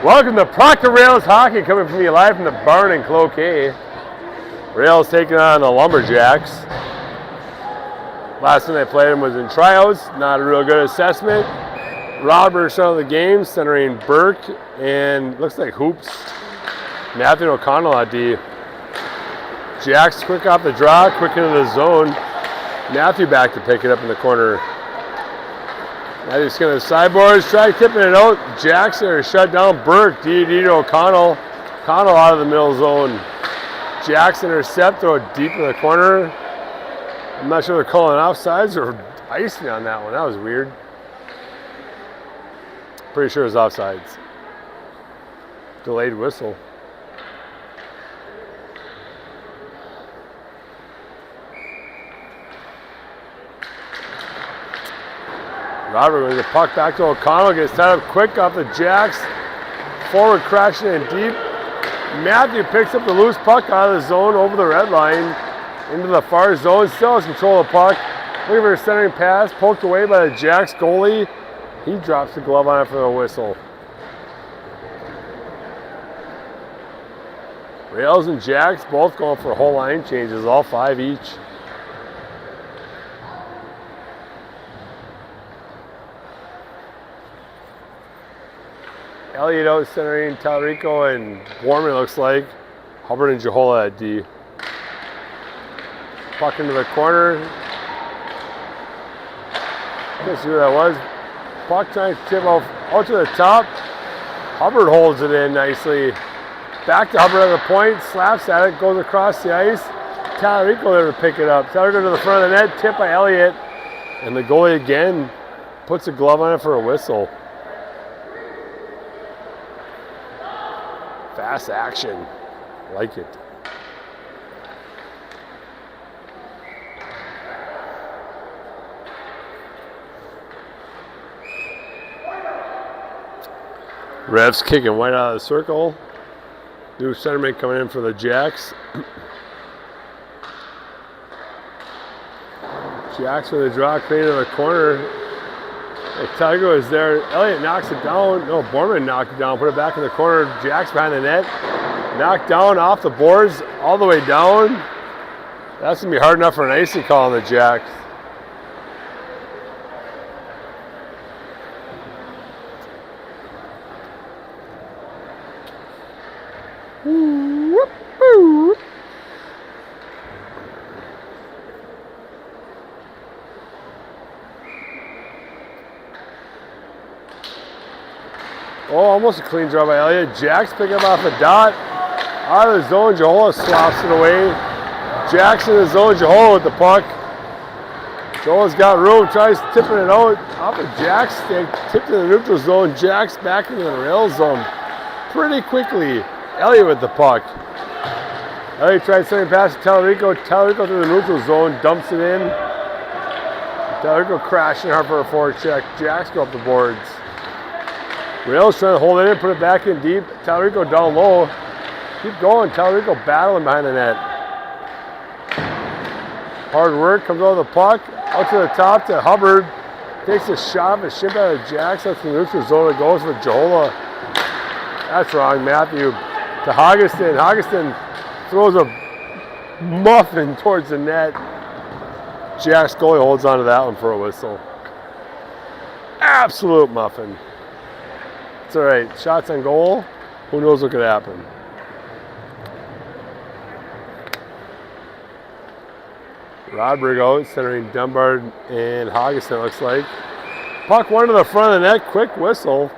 Welcome to Proctor Rails Hockey, coming from you live from the barn in Cloquet. Rails taking on the Lumberjacks. Last time they played them was in tryouts, not a real good assessment. Robert started the game, centering Burke, and looks like Hoops. Matthew O'Connell on D. Jacks quick off the draw, quick into the zone. Matthew back to pick it up in the corner. Matthew's going to the sideboards, try tipping it out. Jacks are shut down. Burke, D to O'Connell. O'Connell out of the middle zone. Jacks intercept, throw it deep in the corner. I'm not sure they're calling offsides or icing on that one. That was weird. Pretty sure it was offsides. Delayed whistle. Robert with the puck back to O'Connell, gets tied up quick off the Jacks. Forward crashing in deep. Matthew picks up the loose puck out of the zone over the red line into the far zone. Still has control of the puck. Looking for a centering pass, poked away by the Jacks goalie. He drops the glove on it for the whistle. Rails and Jacks both going for whole line changes, all 5 each. Elliott out centering Talrico and Borman, looks like. Hubbard and Jahola at D. Puck into the corner. Can't see who that was. Puck trying to tip out to the top. Hubbard holds it in nicely. Back to Hubbard at the point, slaps at it, goes across the ice. Talrico there to pick it up. Talrico to the front of the net, tip by Elliott. And the goalie again puts a glove on it for a whistle. Fast action, like it. Revs kicking White out of the circle. New centerman coming in for the Jacks. Jacks with a draw clean in the corner. Tiger is there. Elliott knocks it down. No, Borman knocked it down. Put it back in the corner. Jacks behind the net. Knocked down off the boards all the way down. That's going to be hard enough for an icing call on the Jacks. Oh, almost a clean draw by Elliott. Jacks pick him off the dot. Out of the zone, Jahola slops it away. Jacks in the zone, Jahola with the puck. Jahola's got room, tries tipping it out. Off of Jacks stick, tipped in the neutral zone. Jacks back into the rail zone pretty quickly. Elliott with the puck. Elliott tries sending pass to Talrico. Talrico through the neutral zone, dumps it in. Talrico crashing hard for a forward check. Jacks go up the boards. Rails trying to hold it in, put it back in deep. Talrico down low. Keep going. Talrico battling behind the net. Hard work, comes over the puck. Out to the top to Hubbard. Takes a shot, a ship out of Jacks. That's the neutral zone. It goes for Jahola. That's wrong. Matthew to Hoggeston. Hoggeston throws a muffin towards the net. Jacks goalie holds on to that one for a whistle. Absolute muffin. It's all right. Shots on goal. Who knows what could happen? Rodrigue out, centering Dunbar and Hoggeston, looks like. Puck one to the front of the net. Quick whistle.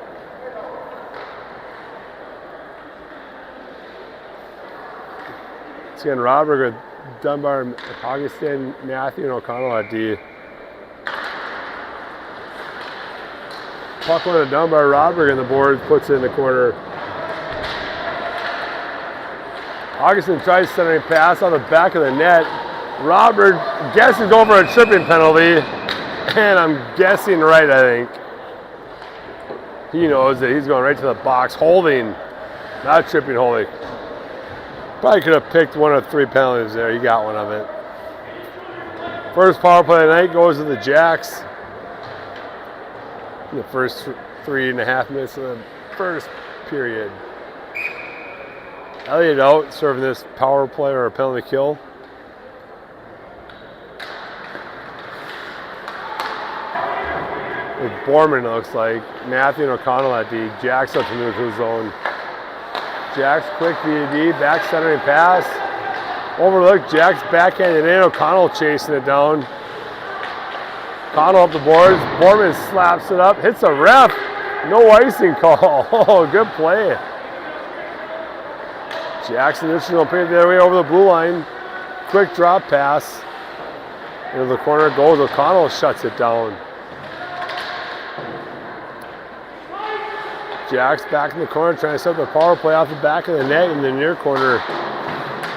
It's again Rodrigue with Dunbar, Hoggeston, Matthew, and O'Connell at D. Puck one to Dunbar, Rodrigue in the board, puts it in the corner. Hoggeston tries centering pass on the back of the net. Robert guesses over a tripping penalty, and I'm guessing right, I think. He knows that he's going right to the box, holding, not tripping, holding. Probably could have picked one of 3 penalties there. He got one of it. First power play of the night goes to the Jacks. In the first 3.5 minutes of the first period. Elliott out, serving this power play or a penalty kill. With Borman, it looks like. Matthew and O'Connell at D. Jack's up to the neutral zone. Jack's quick V-D, back centering pass. Overlooked, Jack's backhanded in. O'Connell chasing it down. O'Connell up the boards. Borman slaps it up, hits a ref. No icing call. Oh, good play. Jackson neutral zone, pick it the other way over the blue line. Quick drop pass. Into the corner goes. O'Connell shuts it down. Jack's back in the corner trying to set the power play off the back of the net in the near corner.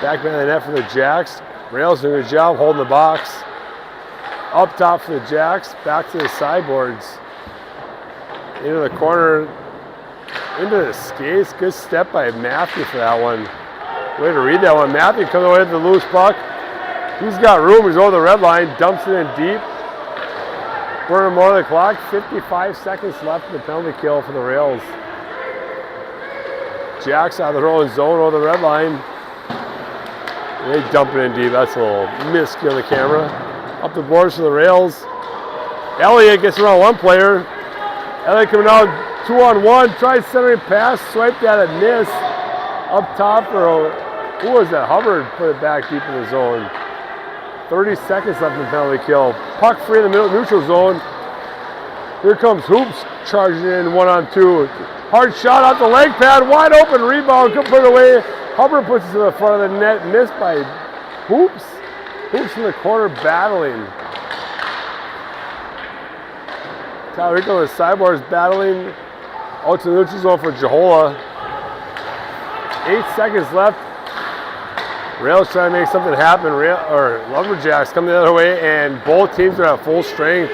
Back behind the net for the Jacks. Rails doing a good job holding the box. Up top for the Jacks. Back to the sideboards. Into the corner. Into the skates. Good step by Matthew for that one. Way to read that one. Matthew comes away with the loose puck. He's got room. He's over the red line. Dumps it in deep. Burning more of the clock. 55 seconds left in the penalty kill for the Rails. Jacks out of the rolling zone over the red line. They dump it in deep. That's a little miscue on the camera. Up the boards for the Rails. Elliott gets around one player. Elliott coming out 2-on-1. Tries centering pass. Swiped at it. Miss. Up top for, who was that? Hubbard put it back deep in the zone. 30 seconds left in the penalty kill. Puck free in the middle neutral zone. Here comes Hoops charging in 1-on-2. Hard shot out the leg pad. Wide open rebound. Couldn't put it away. Hubbard puts it to the front of the net. Missed by Hoops. Hoops in the corner battling. Talarico with sideboards battling. Out to the neutral zone for Jahola. 8 seconds left. Rails trying to make something happen. Lumberjacks come the other way, and both teams are at full strength.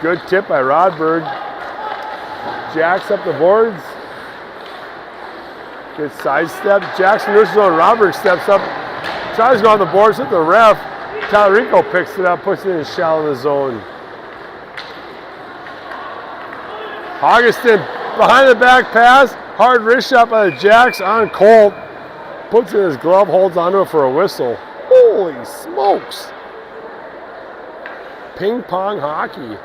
Good tip by Rodberg. Jacks up the boards. Good sidestep. Jackson neutral zone. Rodberg steps up. Tries to go on the boards with the ref. Talarico picks it up, puts it in shallow in the zone. Augustin behind the back pass. Hard wrist shot by the Jacks on Colt. Puts it in his glove, holds onto it for a whistle. Holy smokes. Ping pong hockey.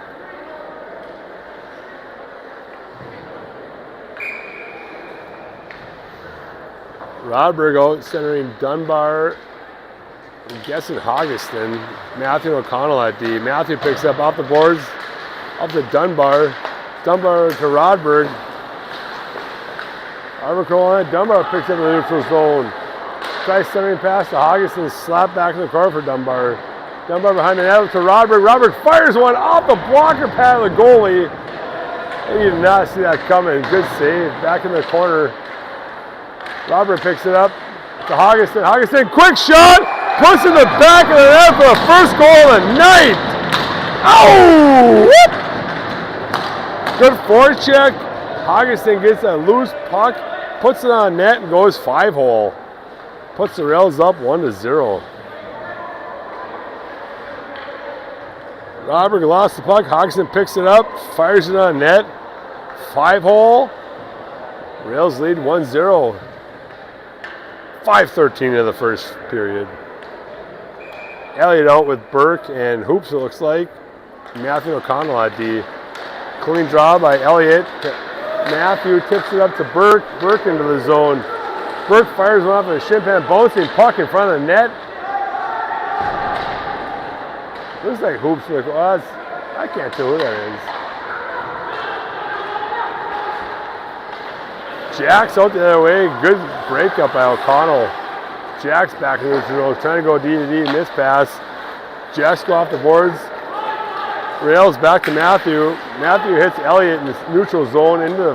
Rodberg out centering Dunbar. I'm guessing Augustin. Matthew O'Connell at D. Matthew picks up off the boards. Up to Dunbar. Dunbar to Rodberg. Dunbar picks up the neutral zone. Tries centering pass to Augustin. Slap back in the corner for Dunbar. Dunbar behind the net to Rodberg. Rodberg fires one off the blocker pad of the goalie. And you did not see that coming. Good save. Back in the corner. Rodberg picks it up to Augustin. Augustin, quick shot. Puts in the back of the net for the first goal of the night. Oh! Whoop! Good forecheck. Augustin gets a loose puck. Puts it on net and goes 5-hole. Puts the Rails up 1-0. Rodberg lost the puck. Augustin picks it up, fires it on net. 5-hole. Rails lead 1-0. 5:13 of the first period. Elliott out with Burke and Hoops, it looks like. Matthew O'Connell at D. Clean draw by Elliott. Matthew tips it up to Burke. Burke into the zone. Burke fires one off of the shin pad, bouncing puck in front of the net. Looks like Hoops. Well, I can't tell who that is. Jack's out the other way. Good breakup by O'Connell. Jack's back in the neutral zone, trying to go D-to-D, miss pass. Jack's go off the boards. Rails back to Matthew. Matthew hits Elliott in the neutral zone into the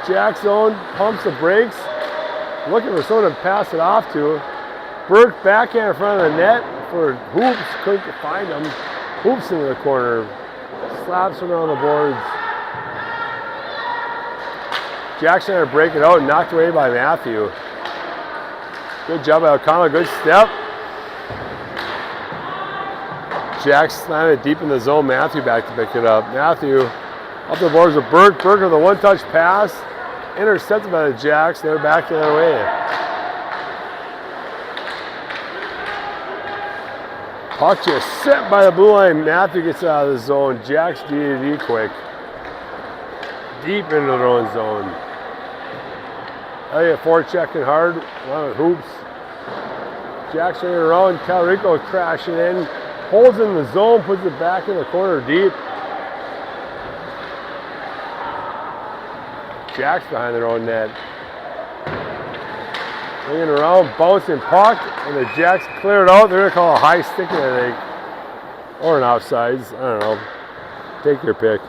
Jack zone, pumps the brakes. Looking for someone to pass it off to. Burke backhand in front of the net for Hoops. Couldn't find him. Hoops into the corner. Slaps him around the boards. Jackson had to break it out and knocked away by Matthew. Good job by O'Connell. Good step. Jack slammed it deep in the zone. Matthew back to pick it up. Matthew Up the boards with Burke. Burke with a one-touch pass. Intercepted by the Jacks. They're back the other way. Puck just set by the blue line. Matthew gets out of the zone. Jacks D quick. Deep into their own zone. Elliott forechecking hard. One of hoops. Jacks running around. Talarico crashing in. Holds in the zone. Puts it back in the corner deep. Jacks behind their own net. Swinging around, bouncing puck, and the Jacks clear it out. They're going to call a high sticking, I think. Or an offsides. I don't know. Take your pick.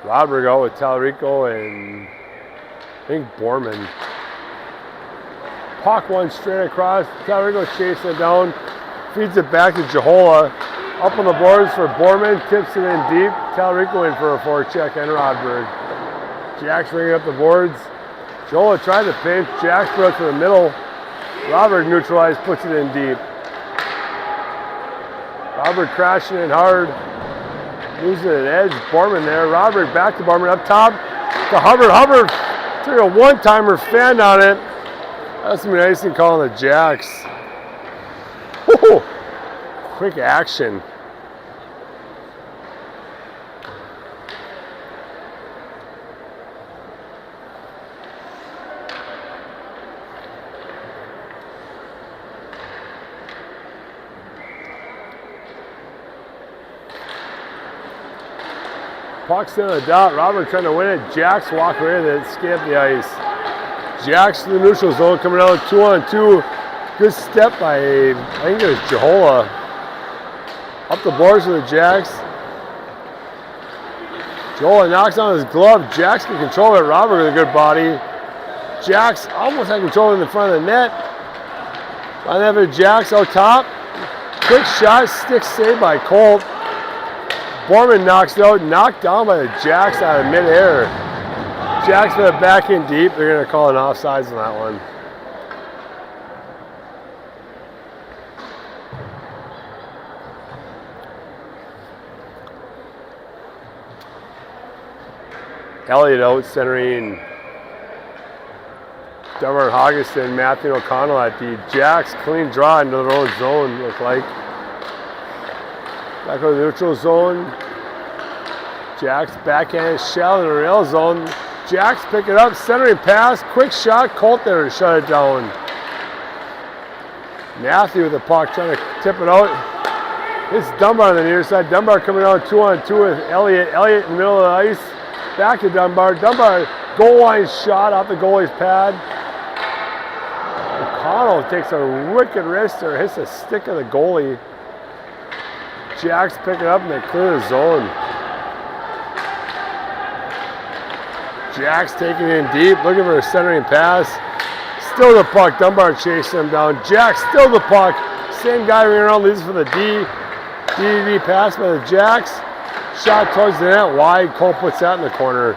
Rodrigo out with Talarico and I think Borman. Puck one straight across. Talarico chasing it down. Feeds it back to Jahola. Up on the boards for Borman. Tips it in deep. Talarico in for a forecheck and Rodberg. Jacks bringing up the boards. Jahola tried to pinch. Jacks put it to the middle. Rodberg neutralized. Puts it in deep. Rodberg crashing in hard. Losing an edge. Borman there. Rodberg back to Borman up top. To Hubbard. Hubbard took a one-timer, fan on it. That's some icing call on the Jacks. Woo! Quick action. Puck's in the dot. Robert trying to win it. Jacks walk away with it. Skate up the ice. Jacks to the neutral zone. Coming out 2-on-2. Good step by, I think it was Jahola. Up the boards for the Jacks. Jahola knocks on his glove. Jacks can control it. Robert with a good body. Jacks almost had control in the front of the net. By the Jacks out top. Quick shot. Stick saved by Colt. Borman knocks it out, knocked down by the Jacks out of midair. Jacks put it back in deep. They're going to call an offsides on that one. Elliott out centering Dummer Hoggeston, Matthew O'Connell at the Jacks. Clean draw into their own zone, look like. Back over the neutral zone. Jacks backhand shell in the rail zone. Jacks pick it up, centering pass, quick shot. Colt there to shut it down. Matthew with the puck trying to tip it out. It's Dunbar on the near side. Dunbar coming out 2-on-2 with Elliott. Elliott in the middle of the ice. Back to Dunbar. Dunbar goal line shot off the goalie's pad. O'Connell takes a wicked wrist or hits the stick of the goalie. Jacks pick it up and they clear the zone. Jacks taking it in deep, looking for a centering pass. Still the puck, Dunbar chasing him down. Jacks still the puck. Same guy running around, leaves for the D pass by the Jacks. Shot towards the net, wide. Cole puts that in the corner.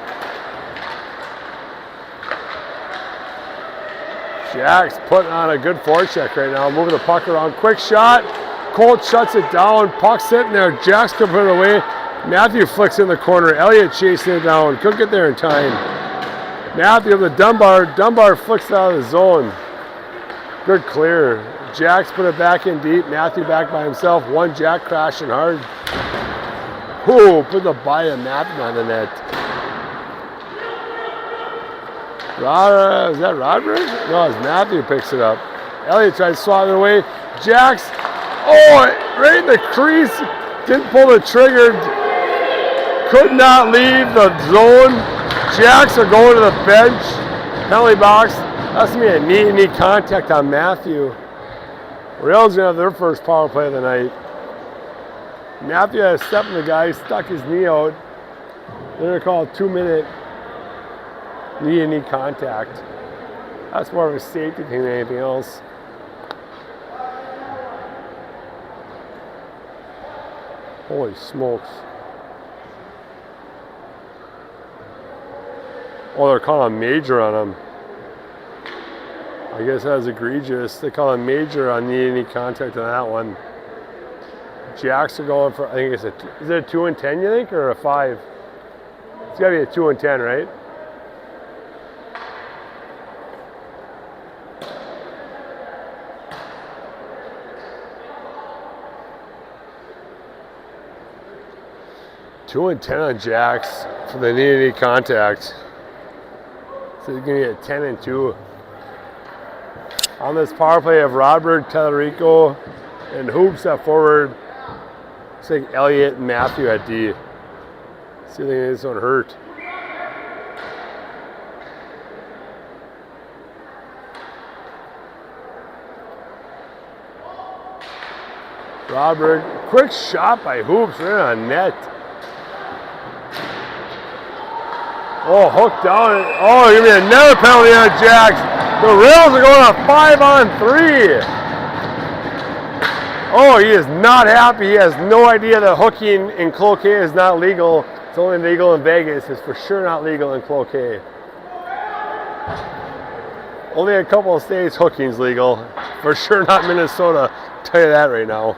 Jacks putting on a good forecheck right now, moving the puck around. Quick shot. Colt shuts it down. Puck sitting there. Jacks can put it away. Matthew flicks in the corner. Elliott chasing it down. Couldn't get there in time. Matthew with the Dunbar. Dunbar flicks it out of the zone. Good clear. Jacks put it back in deep. Matthew back by himself. One Jack crashing hard. Ooh, put the bite of Matthew on the net. Is that Rodberg? No, it's Matthew picks it up. Elliott tries to swat it away. Jacks. Oh, right in the crease. Didn't pull the trigger. Could not leave the zone. Jacks are going to the bench. Penalty box. That's going to be a knee contact on Matthew. Rails going to have their first power play of the night. Matthew had a step in the guy, stuck his knee out. They're going to call a 2-minute knee contact. That's more of a safety thing than anything else. Holy smokes. Oh, they're calling a major on him. I guess that was egregious. They call a major on any contact on that one. Jacks are going for, I think it's is it a 2 and 10, you think, or a 5? It's gotta be a 2 and 10, right? Two and 10 on Jacks for the knee contact. So they're gonna get 10 and 2. On this power play of Rodberg, Tellerico, and Hoops at forward. It's like Elliott and Matthew at D. See if this one hurt. Rodberg, quick shot by Hoops right on net. Oh, hooked down. Oh, you're gonna be another penalty on Jacks. The rails are going on 5-on-3. Oh, he is not happy. He has no idea that hooking in Cloquet is not legal. It's only legal in Vegas. It's for sure not legal in Cloquet. Only a couple of states hooking's legal. For sure not Minnesota. I'll tell you that right now.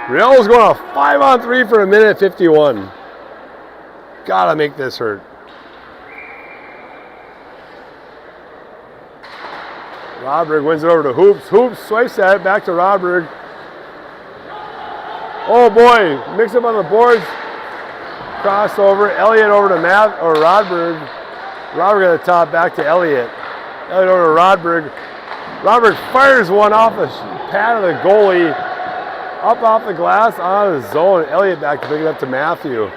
Rails going on 5-on-3 for 1:51. Gotta make this hurt. Rodberg wins it over to Hoops. Hoops swipes at it, back to Rodberg. Oh boy, mix up on the boards. Crossover, Elliott over to Rodberg. Rodberg at the top, back to Elliott. Elliott over to Rodberg. Rodberg fires one off the pad of the goalie. Up off the glass, out of the zone. Elliott back to pick it up to Matthew.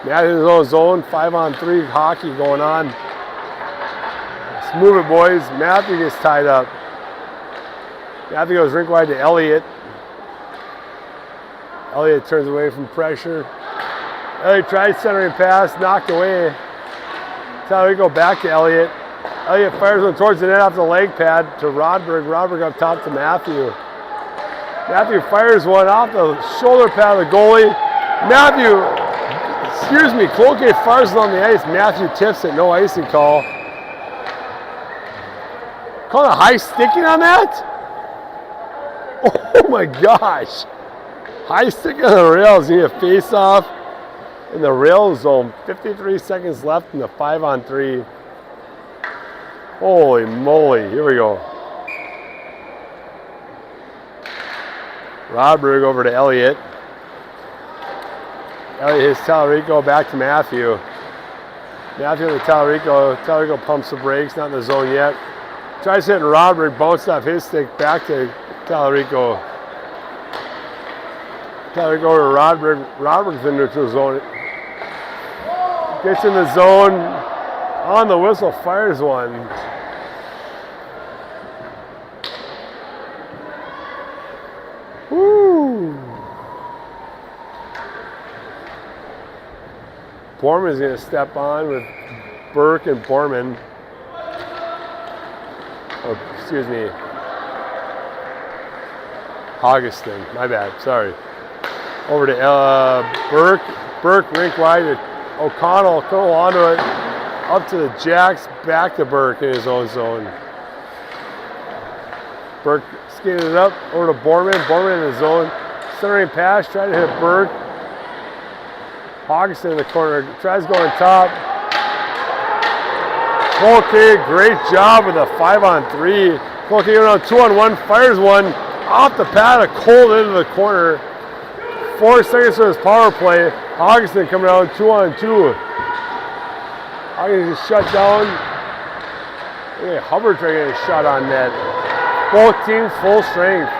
Matthew's own zone, 5-on-3 hockey going on. Let's move it, boys. Matthew gets tied up. Matthew goes rink wide to Elliott. Elliott turns away from pressure. Elliott tries centering pass, knocked away. Tellerico back to Elliott. Elliott fires one towards the net off the leg pad to Rodberg. Rodberg up top to Matthew. Matthew fires one off the shoulder pad of the goalie. Cloquet fires it on the ice. Matthew tips it, no icing call. Call a high sticking on that? Oh my gosh. High stick on the rails. You need a face off in the rail zone. 53 seconds left in the 5-on-3. Holy moly. Here we go. Rodberg over to Elliott. Elliott hits Tellerico back to Matthew. Matthew to Tellerico. Tellerico pumps the brakes, not in the zone yet. Tries hitting Rodberg, bounced off his stick back to Tellerico. Tellerico to Rodberg. Rodberg's in neutral zone. Gets in the zone. On the whistle, fires one. Woo! Borman's going to step on with Burke and Borman. Oh, excuse me. Augustin, my bad, sorry. Over to Burke. Burke rink wide to O'Connell. O'Connell onto it. Up to the Jacks, back to Burke in his own zone. Burke skated it up over to Borman. Borman in the zone. Centering pass, trying to hit Burke. Augustin in the corner, tries going top. Cloquet, great job with a 5-on-3. Cloquet went on 2-on-1, fires one off the pad, a cold into the corner. 4 seconds for his power play. Augustin coming out 2-on-2. Augustin is shut down. Hey, Hubbard trying to get a shot on net. Both teams full strength.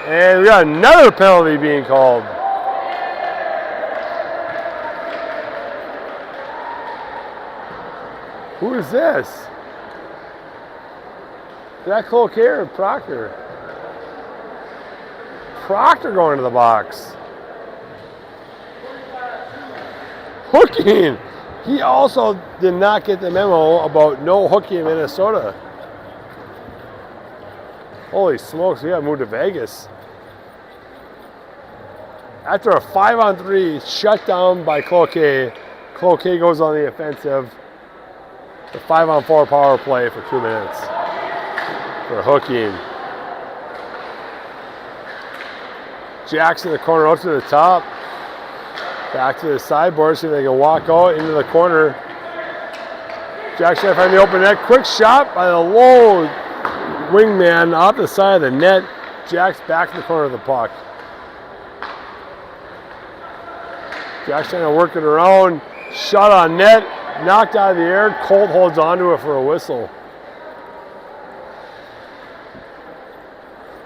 And we got another penalty being called. Who is this? Is that Cloquet or Proctor? Proctor going to the box. Hooking. He also did not get the memo about no hooking in Minnesota. Holy smokes, we gotta move to Vegas. After a 5-on-3 shut down by Cloquet, Cloquet goes on the offensive. The 5-on-4 power play for 2 minutes for hooking. Jackson in the corner out to the top. Back to the sideboard so they can walk out into the corner. Jackson trying to find the open net. Quick shot by the low wingman off the side of the net. Jack's back in the corner of the puck. Jack's trying to work it around. Shot on net. Knocked out of the air. Colt holds onto it for a whistle.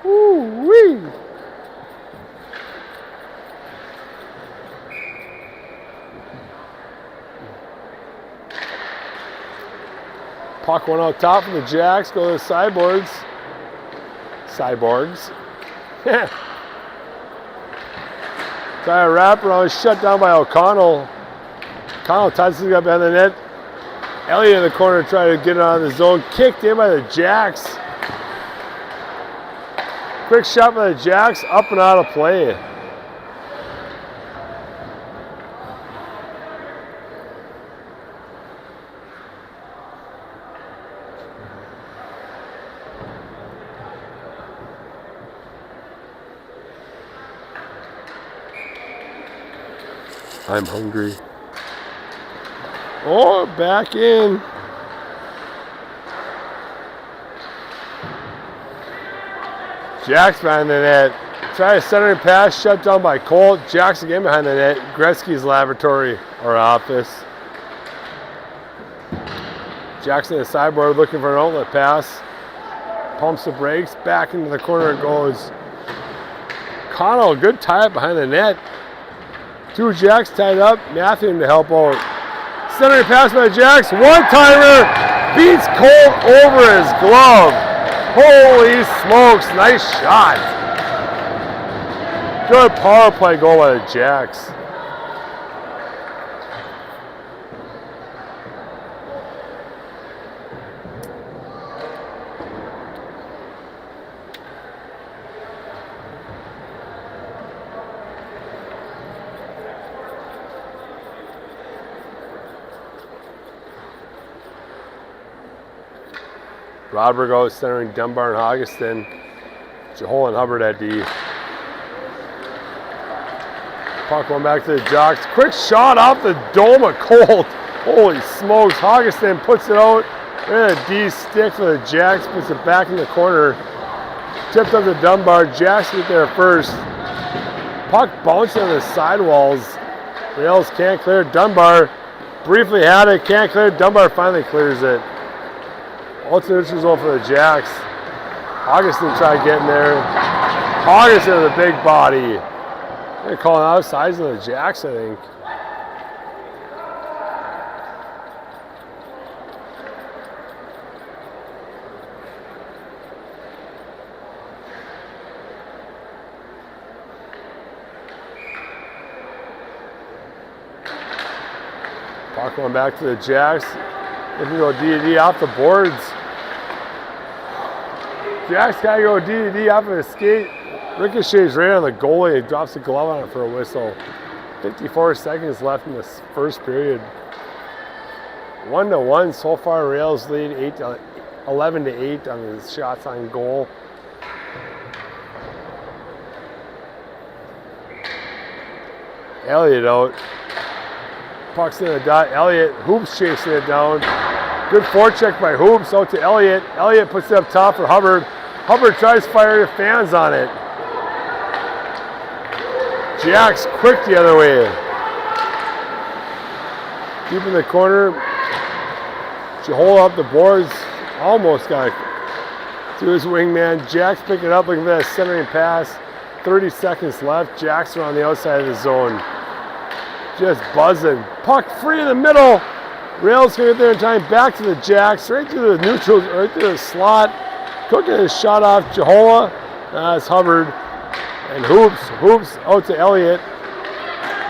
Woo-wee. Puck went out top for the Jacks. Go to the sideboards. Cyborgs. Try a wraparound, shut down by O'Connell. O'Connell ties it up behind the net. Elliott in the corner trying to get it out of the zone. Kicked in by the Jacks. Quick shot by the Jacks, up and out of play. I'm hungry. Oh, back in. Jack's behind the net. Try a centering pass, shut down by Colt. Jack's again behind the net. Gretzky's laboratory or office. Jackson at the sideboard looking for an outlet pass. Pumps the brakes. Back into the corner it goes. Connell, good tie up behind the net. Two Jacks tied up. Matthew to help out. Centering pass by Jacks. One-timer. Beats Colt over his glove. Holy smokes. Nice shot. Good power play goal by the Jacks. Rodberg out centering Dunbar and Hoggeston. Jahol and Hubbard at D. Puck going back to the Jocks. Quick shot off the dome of Colt. Holy smokes. Hoggeston puts it out. And a D stick for the Jacks. Puts it back in the corner. Tipped up to Dunbar. Jacks get there first. Puck bouncing on the sidewalls. Rails can't clear. Dunbar briefly had it. Can't clear. Dunbar finally clears it. Ultimate result for the Jacks. Hoggeston tried getting there. Hoggeston with a big body. They're calling out sides of the Jacks, I think. Puck going back to the Jacks. They can go D-to-D off the boards. Jacks gotta go D-to-D off of his skate. Ricochets right on the goalie. He drops the glove on it for a whistle. 54 seconds left in this first period. 1-1 so far. Rails lead 11-8 on his shots on goal. Elliott out. Puck's in the dot. Elliott, Hoops chasing it down. Good forecheck by Hoops out to Elliott. Elliott puts it up top for Hubbard. Hubbard tries to fire the fans on it. Jacks quick the other way. Deep in the corner. Jahol up the boards. Almost got it to his wingman. Jacks picking it up looking for that centering pass. 30 seconds left. Jacks are on the outside of the zone. Just buzzing. Puck free in the middle. Rails can get there in time. Back to the Jacks. Right through the neutrals. Right through the slot. Cooking his shot off Jahola. That's Hubbard. And Hoops out to Elliott.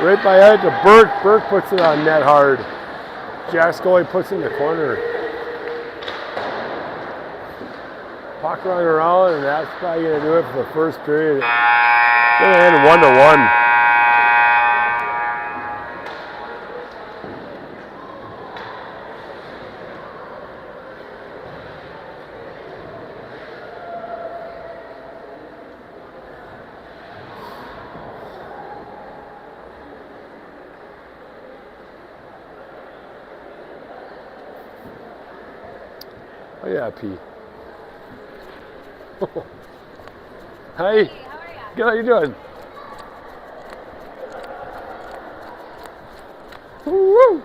Right by Elliott to Burke. Burke puts it on net hard. Jacks goalie puts it in the corner. Puck running around, and that's probably going to do it for the first period. Going to end 1-1. Yeah, P. Hi. Hey, how are ya? Good, how you doing? Woo!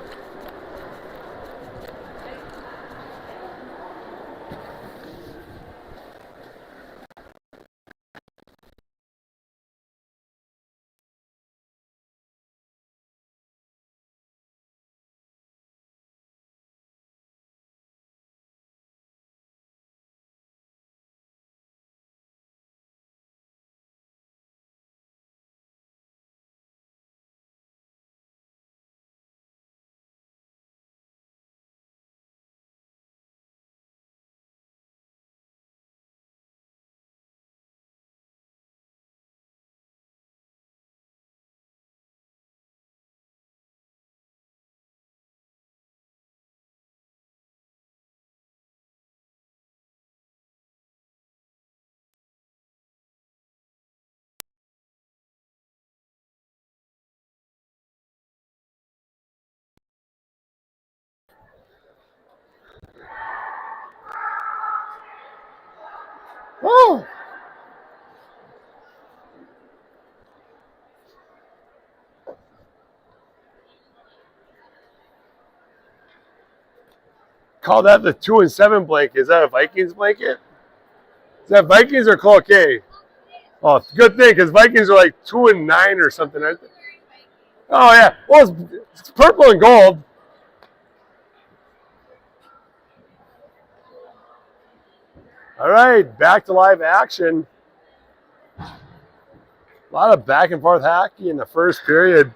Oh! Call that the 2 and 7 blanket. Is that a Vikings blanket? Is that Vikings or Cloquet? Oh, it's a good thing because Vikings are like 2 and 9 or something, aren't they? Oh yeah. Well, it's purple and gold. All right, back to live action. A lot of back and forth hockey in the first period.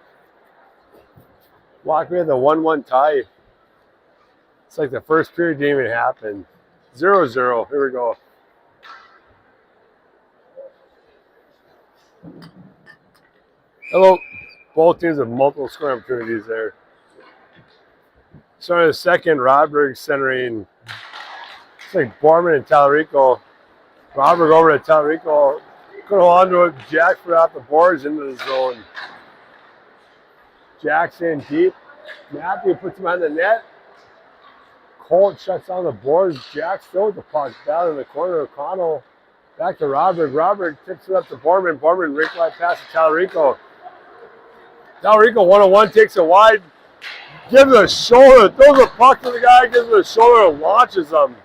Walk with a 1-1 tie. It's like the first period didn't even happen. 0-0. Here we go. Hello. Both teams have multiple scoring opportunities there. Starting the second, Rodberg centering. It's like Borman and Tallarico. Rodberg over to Tallarico. Couldn't hold on to it. Jack put out the boards into the zone. Jack's in deep. Matthew puts him on the net. Colt shuts down the boards. Jack still with the puck down in the corner. O'Connell back to Rodberg. Rodberg tips it up to Borman. Borman rink wide pass to Tallarico. Tallarico 1-on-1 takes it wide. Gives it a shoulder. Throws a puck to the guy. Gives it a shoulder and launches him.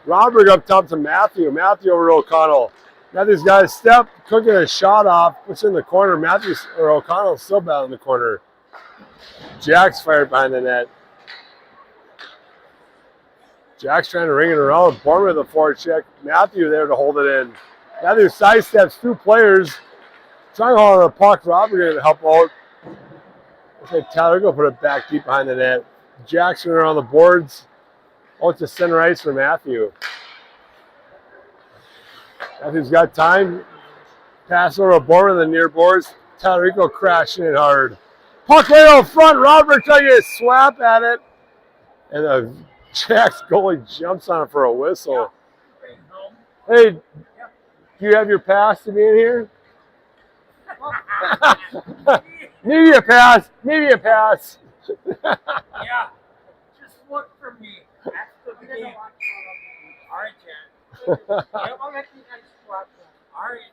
Rodberg up top to Matthew. Matthew over to O'Connell. Matthew's got a step. Couldn't get a shot off. Puts it in the corner. Matthews or O'Connell still battling the corner. Jack's fired behind the net. Jack's trying to ring it around. Borman with a forward check. Matthew there to hold it in. Matthew sidesteps 2 players. Trying to hold on the puck. Rodberg to help out. Looks like Tallarico put it back deep behind the net. Jackson around the boards. Out to center ice for Matthew. Matthew's got time. Pass over to Borman in the near boards. Tallarico crashing it hard. Puck right out front. Rodberg trying to get a swap at it. And Jack's goalie jumps on it for a whistle. Hey, do you have your pass to be in here? Maybe a pass. Maybe a pass. Yeah, just look for me. That's the game. All right, Jen. I'll let you guys swap them. All right.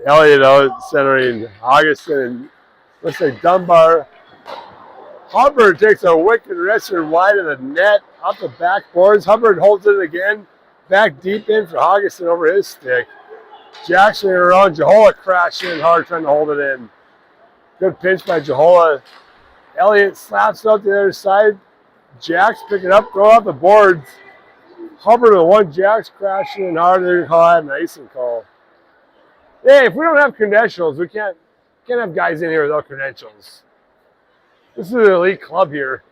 Elliott out centering Augustin and looks like Dunbar. Hubbard takes a wicked wrister wide of the net off the backboards. Hubbard holds it again. Back deep in for Augustin over his stick. Jackson around. Jahola crashing in hard trying to hold it in. Good pinch by Jahola. Elliott slaps it up the other side. Jack's picking up, throw out the boards. Hubbard with 1. Jack's crashing in hard. They're going to call that an icing call. Hey, if we don't have credentials, we can't have guys in here without credentials. This is an elite club here.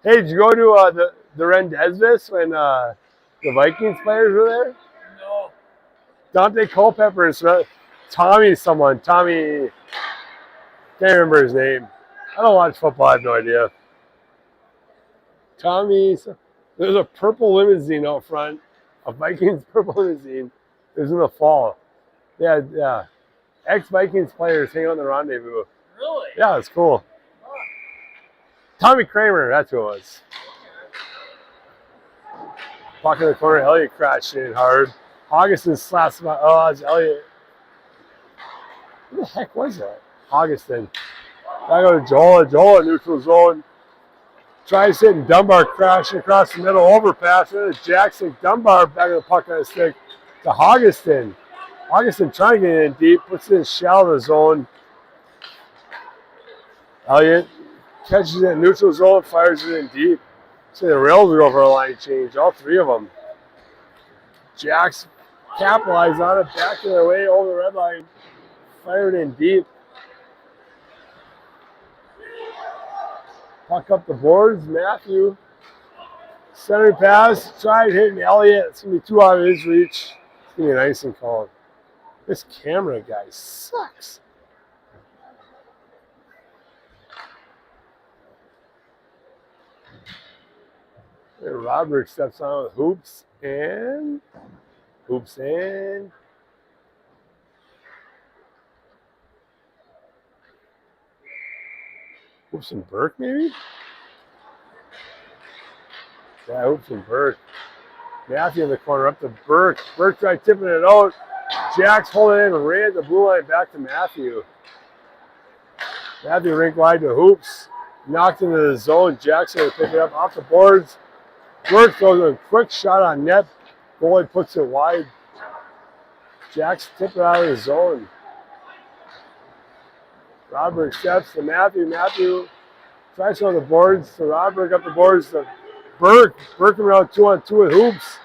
Hey, did you go to the Rendezvous when the Vikings players were there? No. Dante Culpepper and some Tommy someone. Tommy, can't remember his name. I don't watch football, I have no idea. Tommy, there's a purple limousine out front, a Vikings purple limousine. It was in the fall. Yeah. Ex-Vikings players hang out in the rendezvous. Really? Yeah, it's cool. Tommy Kramer, that's who it was. Puck in the corner, Elliott crashed in hard. Augustin slaps him out. Oh, it's Elliott. Who the heck was that? Augustin. I go to Joel. Joel neutral zone. Tries hitting Dunbar, crashing across the middle, overpass. And Jackson Dunbar back of the puck on his stick to Augustin. Augustin trying to get in deep, puts it in shallow zone. Elliott catches it in neutral zone, fires it in deep. See the rails are over a line change, all three of them. Jacks capitalize on it, back their way over the red line, fired in deep. Puck up the boards, Matthew. Center pass, tried hitting Elliott. It's going to be 2 out of his reach. It's going to be an icing call. This camera guy sucks. And Robert steps on with hoops and hoops and hoops and Burke maybe? Yeah, hoops and Burke. Matthew in the corner up to Burke. Burke tried tipping it out. Jack's holding it in right at the blue line back to Matthew. Matthew rink wide to hoops. Knocked into the zone. Jack's going to pick it up off the boards. Burke throws a quick shot on net. Goalie puts it wide. Jack's tipped it out of the zone. Robert steps to Matthew. Matthew tries on the boards to Robert, up the boards to Burke. Burke around 2-on-2 with hoops.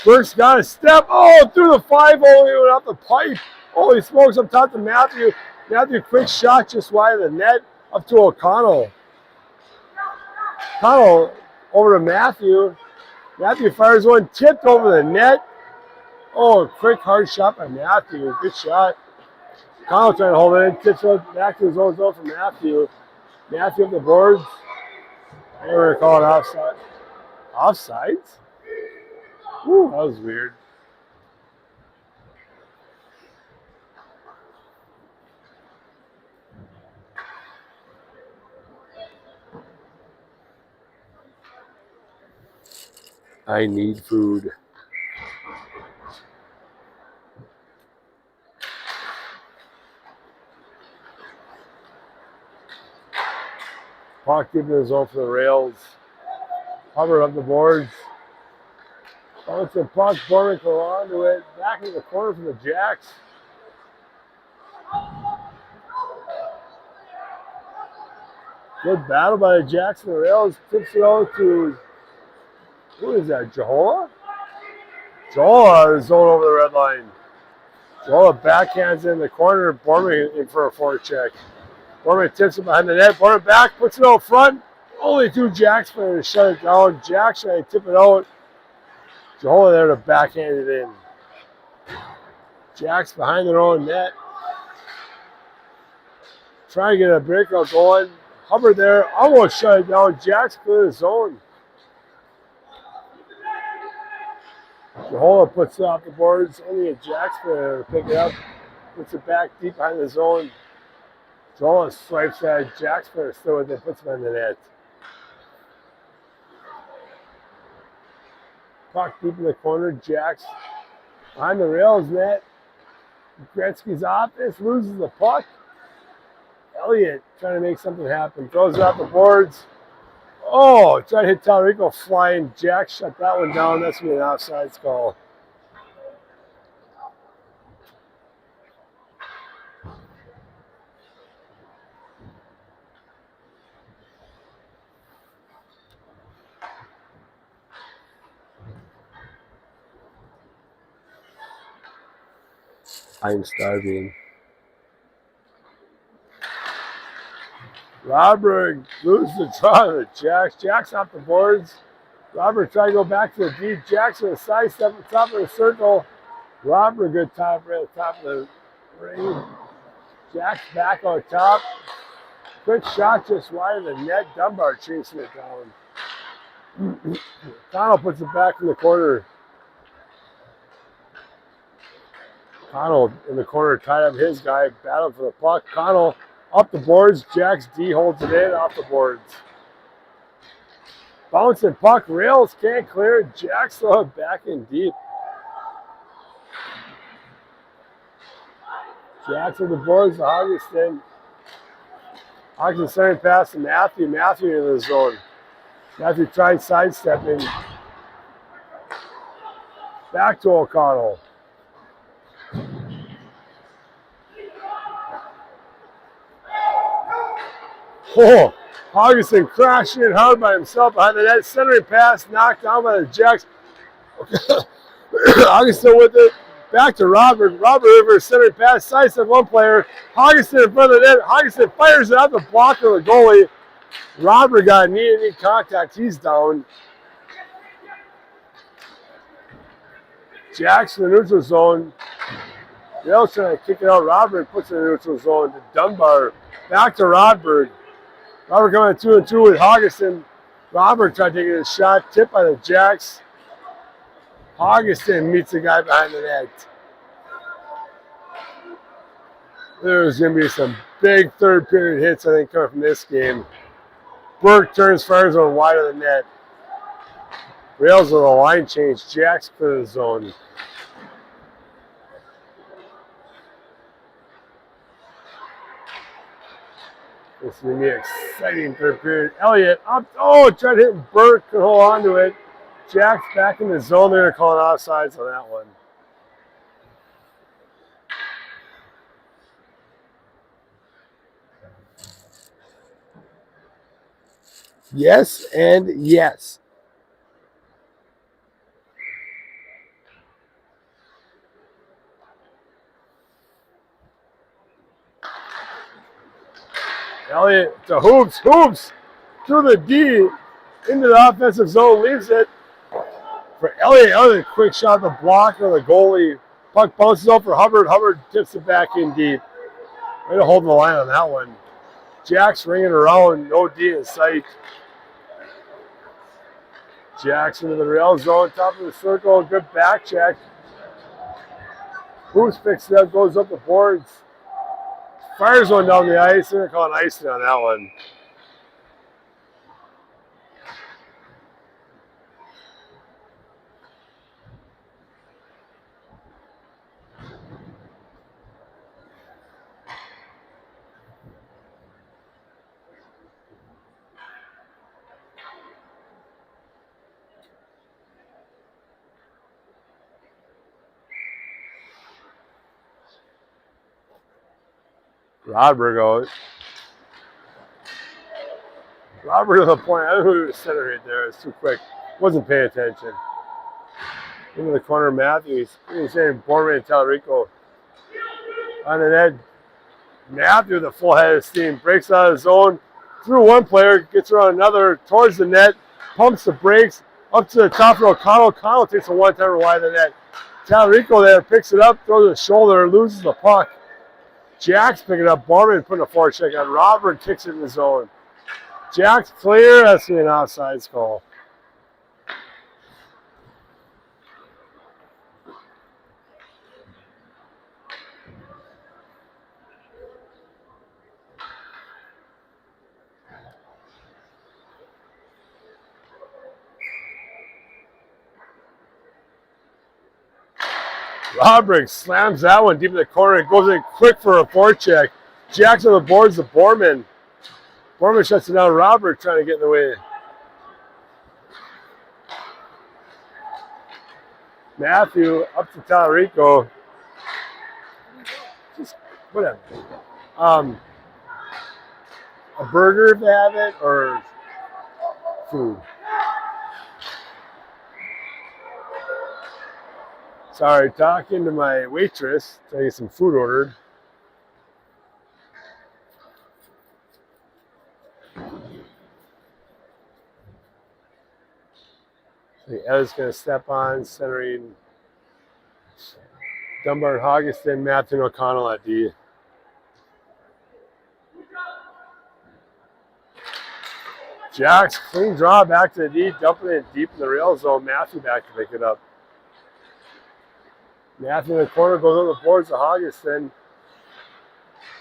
Burke's got a step. Oh, through the 5-0, went off the pipe. Holy smokes, up top to Matthew. Matthew, quick shot just wide of the net, up to O'Connell. O'Connell over to Matthew. Matthew fires one, tipped over the net. Oh, a quick hard shot by Matthew. Good shot. O'Connell trying to hold it in. Tips it back to his own zone for Matthew. Matthew up the boards. They were going to call it offside. Offsides? Ooh, that was weird. I need food. Puck keeping his own for the rails. Hubbard up the boards. Oh, it's a puck. Borman go onto it. Back in the corner for the Jacks. Good battle by the Jacks and the rails. Tips it out to, who is that, Jehola? Jehola is zone over the red line. Jehola backhands in the corner. Borman in for a forecheck. Borman tips it behind the net. Borman back, puts it out front. Only 2 Jacks players to shut it down. Jacks trying to tip it out. Jehola there to backhand it in. Jacks behind their own net. Trying to get a breakout going. Hubbard there, almost shut it down. Jacks clear the zone. Jehola puts it off the boards. Only a Jacks player to pick it up. Puts it back deep behind the zone. Jehola swipes that. Jacks player still with it. Puts him in the net. Puck deep in the corner. Jacks behind the rails net. Gretzky's off this. Loses the puck. Elliott trying to make something happen. Throws it off the boards. Oh, tried to hit Talrico flying. Jack shut that one down. That's going to be an offsides call. I'm starving. Robert loses the draw to Jacks. Jacks off the boards. Robert trying to go back to the deep. Jacks with a sidestep at the top of the circle. Robert, good top right at the top of the ring. Jacks back on top. Quick shot just wide of the net. Dunbar chasing it down. Connell puts it back in the corner. Connell in the corner tied up his guy. Battled for the puck. Connell up the boards. Jacks D holds it in off the boards. Bouncing puck, Rails can't clear. Jacks throw it back in deep. Jacks with the boards to Augustin. Augustin starting pass to Matthew. Matthew into the zone. Matthew tried sidestepping. Back to O'Connell. Oh, Augustin crashing in hard by himself behind the net. Centering pass knocked down by the Jacks. Augustin with it. Back to Robert. Robert Rivers centering pass. Sidestep one player. Augustin in front of the net. Augustin fires it out the block of the goalie. Robert got knee contact. He's down. Jacks in the neutral zone. Rails trying to kick it out. Robert puts it in the neutral zone to Dunbar. Back to Rodberg. Robert coming 2-2 with Augustin. Robert tried taking a shot. Tipped by the Jacks. Augustin meets the guy behind the net. There's going to be some big third period hits, I think, coming from this game. Burke turns, fires one wide of the net. Rails with a line change. Jacks clear the zone. This is going to be an exciting third period. Elliott up. Oh, tried hitting Burke. Could hold on to it. Jacks back in the zone. They're calling offsides on that one. Yes and yes. Elliott to Hoops. Hoops through the D into the offensive zone. Leaves it for Elliott. Elliott, quick shot, the block of the goalie. Puck bounces up for Hubbard. Hubbard tips it back in deep. Way to hold the line on that one. Jacks ringing around. No D in sight. Jacks into the rail zone. Top of the circle. Good back check. Hoops picks it up. Goes up the boards. Fires one down the ice. They're calling icing on that one. Rodberg goes. Robert to the point. I don't know who was center right there. It's too quick. Wasn't paying attention. Into the corner, Matthews. He's saying Borman and Tallarico. On the net, Matthew with a full head of steam. Breaks out of the zone. Through one player. Gets around another. Towards the net. Pumps the brakes. Up to the top of O'Connell. O'Connell takes a one-timer wide of the net. Tallarico there picks it up. Throws the shoulder. Loses the puck. Jacks picking it up. Borman putting a forecheck on. Robert kicks it in the zone. Jacks clear. That's an offsides call. Rodberg slams that one deep in the corner. It goes in quick for a forecheck. Jacks on the boards to Borman. Borman shuts it down. Robert trying to get in the way. Matthew up to Tallarico. Just whatever. A burger if they have it, or food. Sorry, talking to my waitress, trying to get some food ordered. I think Ella's going to step on, centering Dunbar and Augustin, Matthew and O'Connell at D. Jacks, clean draw back to the D, dumping it deep in the rail zone. Matthew back to pick it up. Matthew in the corner goes on the boards to Augustin.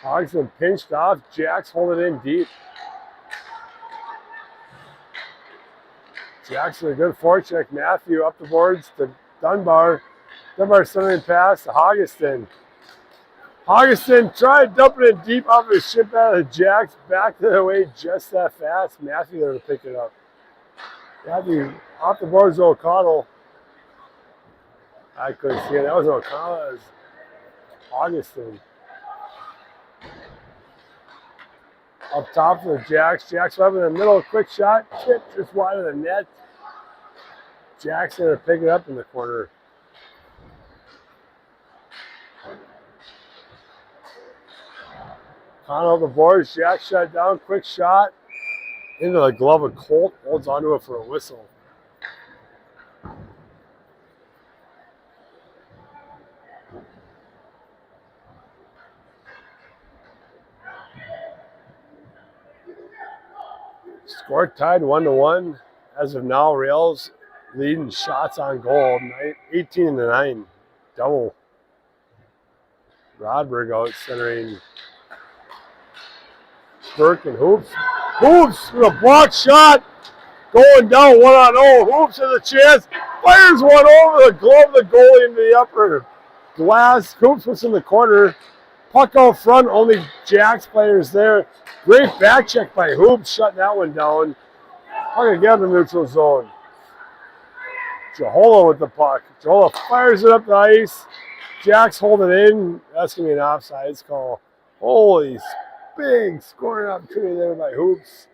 Augustin pinched off. Jacks hold it in deep. Jackson, a good forecheck. Matthew up the boards to Dunbar. Dunbar centering pass to Hoggeston. Hoggeston tried dumping it deep off his ship out of the Jacks. Back to the way just that fast. Matthew there to pick it up. Matthew off the boards to O'Connell. I couldn't see it. That was O'Connell. That was Hoggeston. Up top for the Jacks. Jacks up in the middle. Quick shot. Chip just wide of the net. Jackson to pick it up in the corner. Connell the boards. Jack shut down. Quick shot. Into the glove of Colt. Holds onto it for a whistle. Score tied 1-1. As of now, Rails leading shots on goal, 18-9. Double. Rodberg out centering Burke and Hoops. Hoops with a block shot. Going down 1-0. Hoops has a chance. Fires one over the glove of the goalie into the upper glass. Hoops was in the corner. Puck out front. Only Jacks players there. Great back check by Hoops. Shutting that one down. Puck again in the neutral zone. Jahola with the puck. Jahola fires it up the ice. Jacks hold it in. That's going to be an offsides call. Holy big scoring opportunity there by Hoops.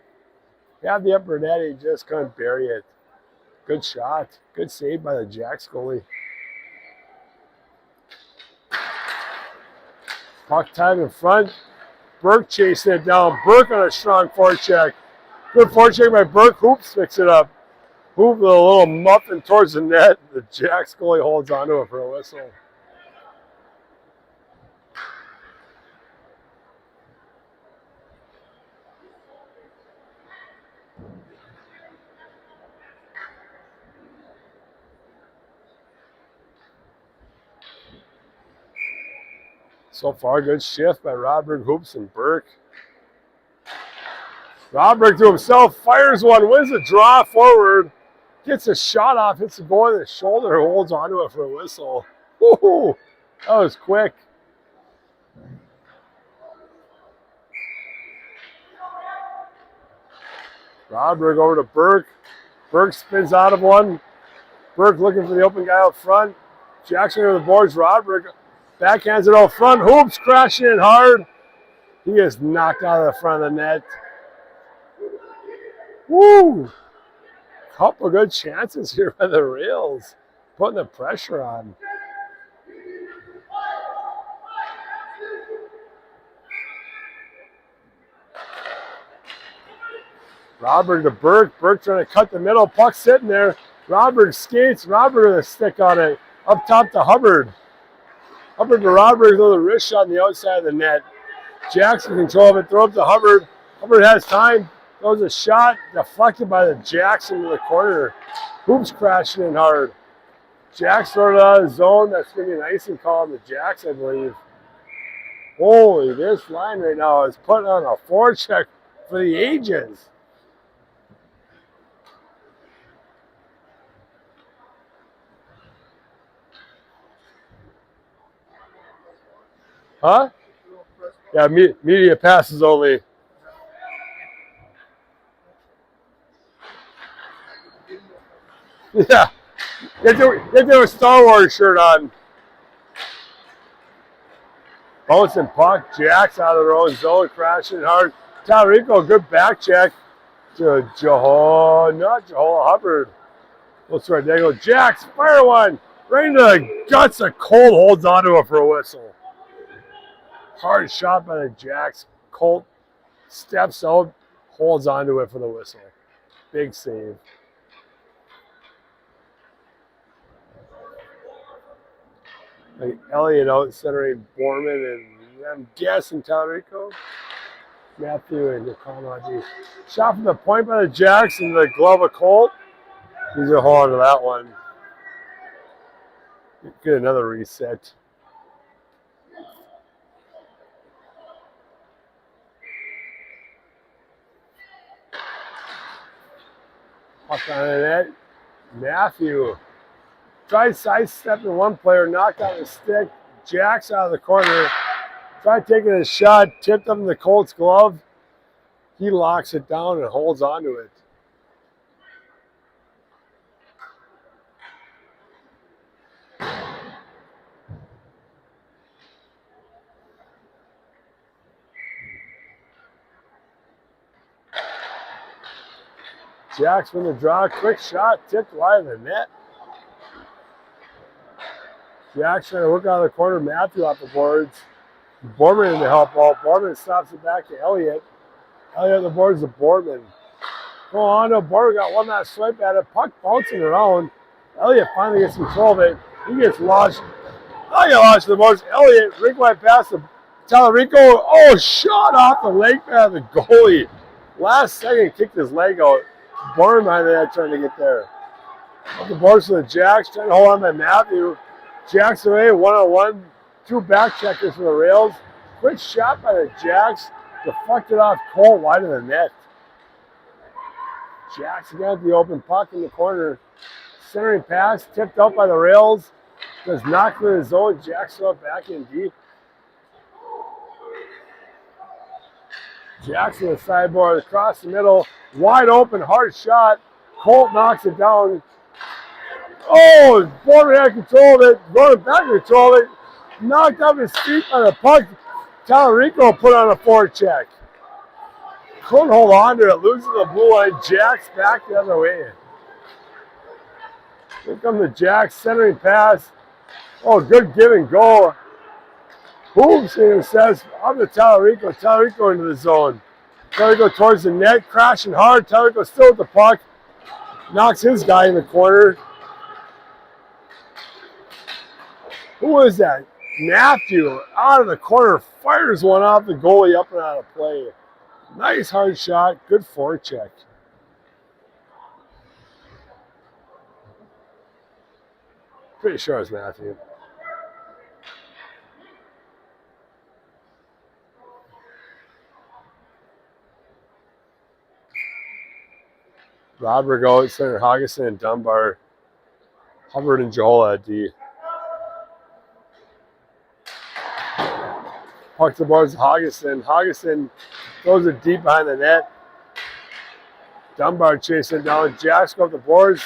He had the upper net. He just couldn't bury it. Good shot. Good save by the Jacks goalie. Puck time in front. Burke chasing it down. Burke on a strong forecheck. Good forecheck by Burke. Hoops picks it up. Hoop with a little muffin towards the net. The Jacks goalie holds onto it for a whistle. So far, good shift by Rodberg, Hoops, and Burke. Rodberg to himself, fires one, wins the draw forward, gets a shot off, hits the goal in the shoulder, holds onto it for a whistle. Woo-hoo, that was quick. Rodberg over to Burke. Burke spins out of one. Burke looking for the open guy out front. Jackson over the boards. Rodberg backhands it out front. Hoops crashing in hard. He gets knocked out of the front of the net. Woo! Couple good chances here by the Rails. Putting the pressure on. Rodberg to Burke. Burke trying to cut the middle. Puck sitting there. Rodberg skates. Rodberg with a stick on it. Up top to Hubbard. Hubbard to Rodberg with a wrist shot on the outside of the net. Jackson control of it. Throw up to Hubbard. Hubbard has time. Throws a shot. Deflected by the Jackson to the corner. Hoops crashing in hard. Jackson thrown it out of the zone. That's going to be an icing call on the Jacks, I believe. Holy, this line right now is putting on a forecheck for the ages. Huh? Yeah, media passes only. Yeah. Get their Star Wars shirt on. Bouncing puck. Jacks out of their own zone, crashing hard. Talarico, good back check to Jahola Hubbard. Looks right there. Go Jacks, fire one. Right into the guts of Colt, holds onto it for a whistle. Hard shot by the Jacks. Colt steps out, holds onto it for the whistle. Big save. Like Elliott out centering Borman and I'm guessing Talarico. Matthew and O'Connell. Shot from the point by the Jacks and the glove of Colt. He's a hold on to that one. Get another reset. Puck on the net. Matthew tried sidestepping one player, knocked out his stick. Jack's out of the corner. Tried taking a shot, tipped him in the Colts glove. He locks it down and holds on to it. Jack's with the draw, quick shot, tipped wide of the net. Jack's trying to hook out of the corner, Matthew off the boards. Borman in the help ball. Borman stops it back to Elliott. Elliott on the boards to Borman. Go on to Borman, got one last swipe at it. Puck bouncing around. Elliott finally gets control of it. He gets launched. Elliott launched the boards. Elliott, rink wide pass to Talarico. Oh, shot off the leg pad of the goalie. Last second, kicked his leg out. Borman behind the net trying to get there. Up the boards to the Jacks, trying to hold on by Matthew. Jacks away, one-on-one. Two back checkers for the rails. Quick shot by the Jacks. Deflected off Cole wide of the net. Jacks got the open puck in the corner. Centering pass, tipped out by the rails. Does not clear the zone. Jacks throw it back in deep. Jacks in the sideboard across the middle. Wide open, hard shot. Colt knocks it down. Oh, Borman had control of it. Borman back in control of it. Knocked off his feet by the puck. Talarico put on a forecheck. Couldn't hold on to it. Loses the blue line. Jacks back the other way. Here come the Jacks. Centering pass. Oh, good give and go. Hoops here says, I'm the Talarico. Talarico into the zone. Talarico towards the net. Crashing hard. Talarico still with the puck. Knocks his guy in the corner. Who is that? Matthew out of the corner, fires one off the goalie up and out of play. Nice hard shot, good forecheck. Pretty sure it's Matthew. Robert goes, center Hoggeson and Dunbar. Hubbard and Jola at D. Puck the boards, Hoggeson. Hoggeson throws it deep behind the net. Dunbar chasing down. Jacks go up the boards.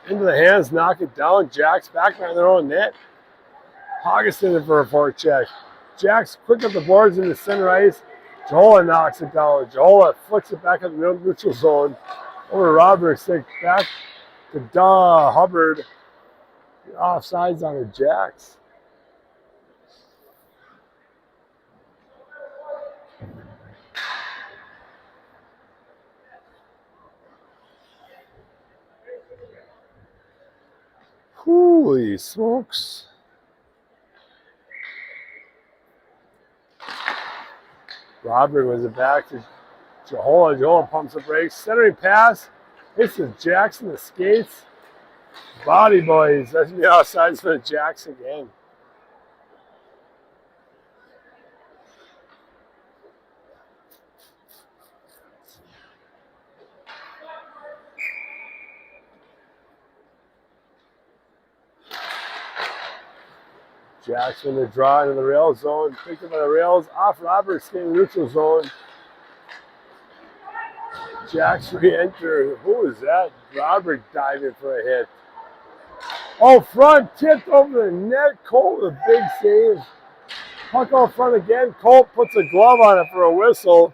Into the hands, knock it down. Jacks back behind their own net. Hoggeson in for a forecheck. Jacks quick up the boards in the center ice. Jola knocks it down. Jola flicks it back in the neutral zone. Over Robert, stick back to Hubbard. Offsides on the Jacks. Holy smokes. Robert was it back to Jola. Jola pumps the brakes. Centering pass. Hits the Jackson, the skates. Body boys. That's the outsides for the Jacks again. Jackson the draw into the rail zone, picked up by the rails, off Roberts, staying neutral zone. Jackson re-enter. Who is that? Robert diving for a hit. Oh, front, tipped over the net. Colt with a big save. Puck out front again. Colt puts a glove on it for a whistle.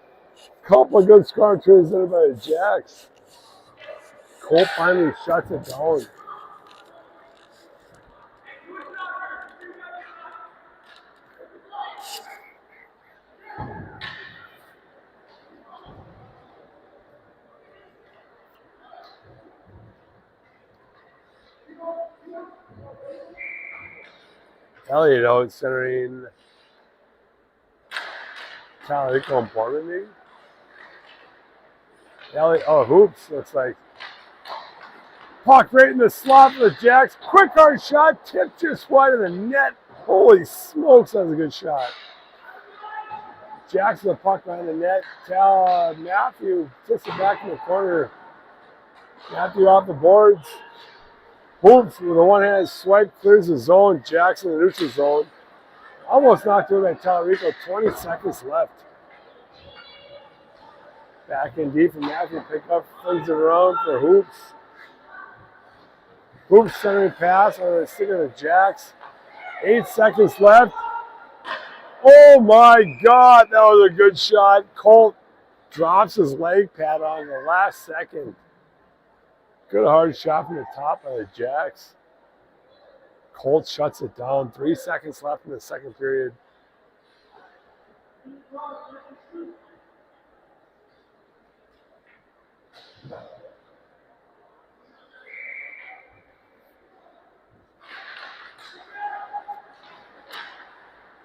Couple of good score turns in by the Jacks. Colt finally shuts it down. Elliott out centering Talarico and Borman, maybe? Elliott, oh, hoops, looks like. Puck right in the slot for the Jacks. Quick hard shot, tipped just wide of the net. Holy smokes, that was a good shot. Jacks with the puck behind the net. Matthew tips it back in the corner. Matthew off the boards. Hoops with a one-handed swipe, clears the zone. Jackson in the neutral zone. Almost knocked away by Tallarico. 20 seconds left. Back in deep for Matthew. Pick up, flings it around for Hoops. Hoops centering pass on the stick of the Jacks. 8 seconds left. Oh my God, that was a good shot. Colt drops his leg pad on the last second. Good hard shot from the top by the Jacks. Colt shuts it down. 3 seconds left in the second period.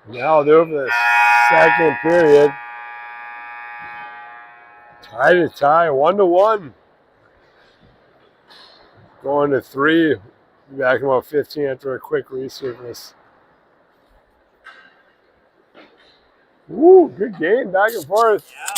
Now they're over the second period. Tie to tie, 1-1. Going to 3. Be back in about 15 after a quick resurface. Woo, good game, back and forth. Yeah.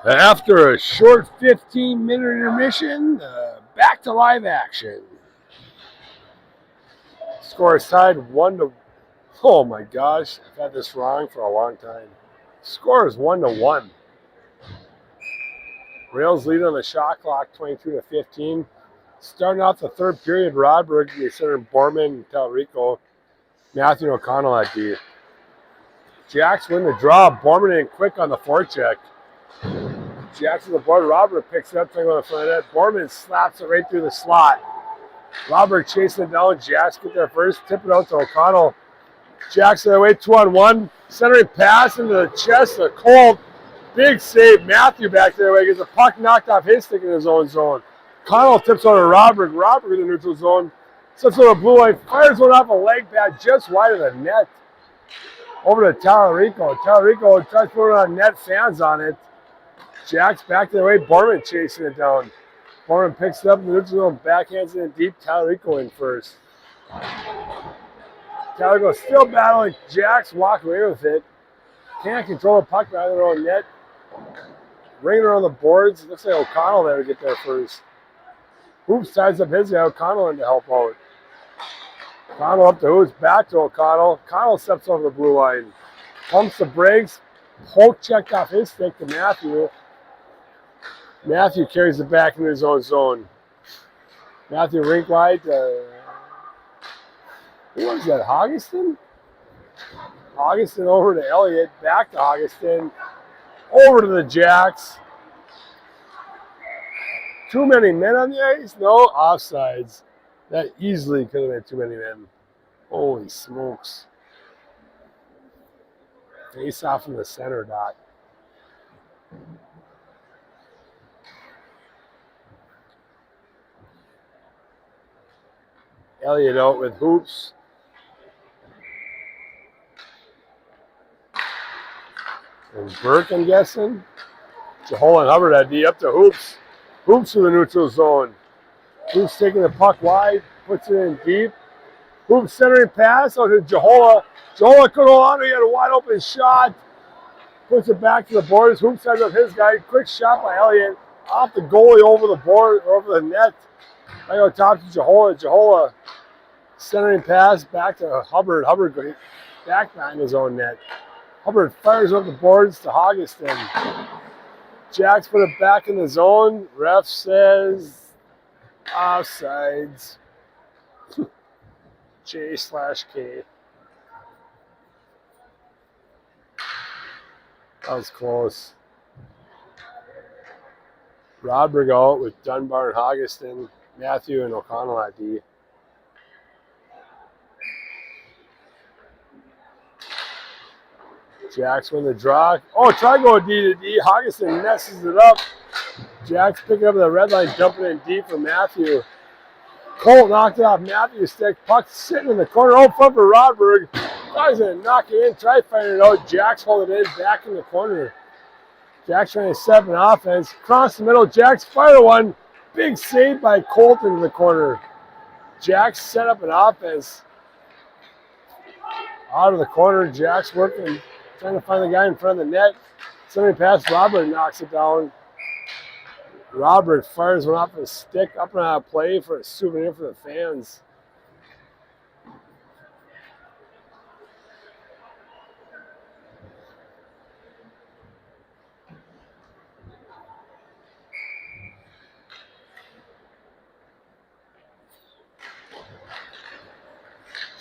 After a short 15-minute intermission, back to live action. Score is tied 1-1. Oh my gosh, I've had this wrong for a long time. Score is 1-1. Rails lead on the shot clock, 22-15. Starting off the third period, Rodberg, the center, Borman, Talrico, Matthew O'Connell at D. Jacks win the draw. Borman in quick on the forecheck. Jacks with the board. Robert picks it up, taking on the front of the net. Borman slaps it right through the slot. Robert chasing it down. Jacks get there first. Tip it out to O'Connell. Jacks on their way, 2-on-1. Centering pass into the chest of Colt. Big save. Matthew back there. Gets a puck knocked off his stick in his own zone. Connell tips over to Robert. Robert in the neutral zone. Slips over the blue line. Fires one off a leg pad just wide of the net. Over to Talarico. Talarico tries to put it on net. Fans on it. Jacks back to the way. Borman chasing it down. Borman picks it up in the neutral zone. Backhands it in deep. Talarico in first. Talarico still battling. Jacks walk away with it. Can't control the puck out of their own net. Ringing around the boards. Looks like O'Connell there to get there first. Hoops ties up his guy. O'Connell in to help out. O'Connell up to Hoops. Back to O'Connell. O'Connell steps over the blue line. Pumps the brakes. Polk checked off his stick to Matthew. Matthew carries it back into his own zone. Matthew rink wide. Who was that? Hoggeston? Hoggeston over to Elliott. Back to Hoggeston. Over to the Jacks. Too many men on the ice? No, offsides. That easily could have been too many men. Holy smokes. Face off in the center dot. Elliott out with Hoops. And Burke, I'm guessing. Jehola and Hubbard at D up to Hoops. Hoops to the neutral zone. Hoops taking the puck wide, puts it in deep. Hoops centering pass out to Jehola. Jehola couldn't hold on. He had a wide open shot. Puts it back to the boards. Hoops sends up his guy. Quick shot by Elliott. Off the goalie over the board, over the net. Right on top to Jehola. Jehola centering pass back to Hubbard. Hubbard going back behind his own net. Hubbard fires up the boards to Hoggeston. Jacks put it back in the zone. Ref says offsides. J/K. That was close. Rodberg out with Dunbar and Hoggeston. Matthew and O'Connell at D. Jacks win the draw. Oh, try going D to D. Hoggeston messes it up. Jacks picking up the red line, dumping in deep for Matthew. Colt knocked it off Matthew's stick. Puck sitting in the corner. Oh, fun for Rodberg. Tries to knock it in. Try firing it out. Jacks hold it in. Back in the corner. Jacks trying to set up an offense. Across the middle. Jacks fire one. Big save by Colt into the corner. Jacks set up an offense. Out of the corner. Jacks working. Trying to find the guy in front of the net. Somebody past Robert knocks it down. Robert fires one off his stick up and out of play for a souvenir for the fans.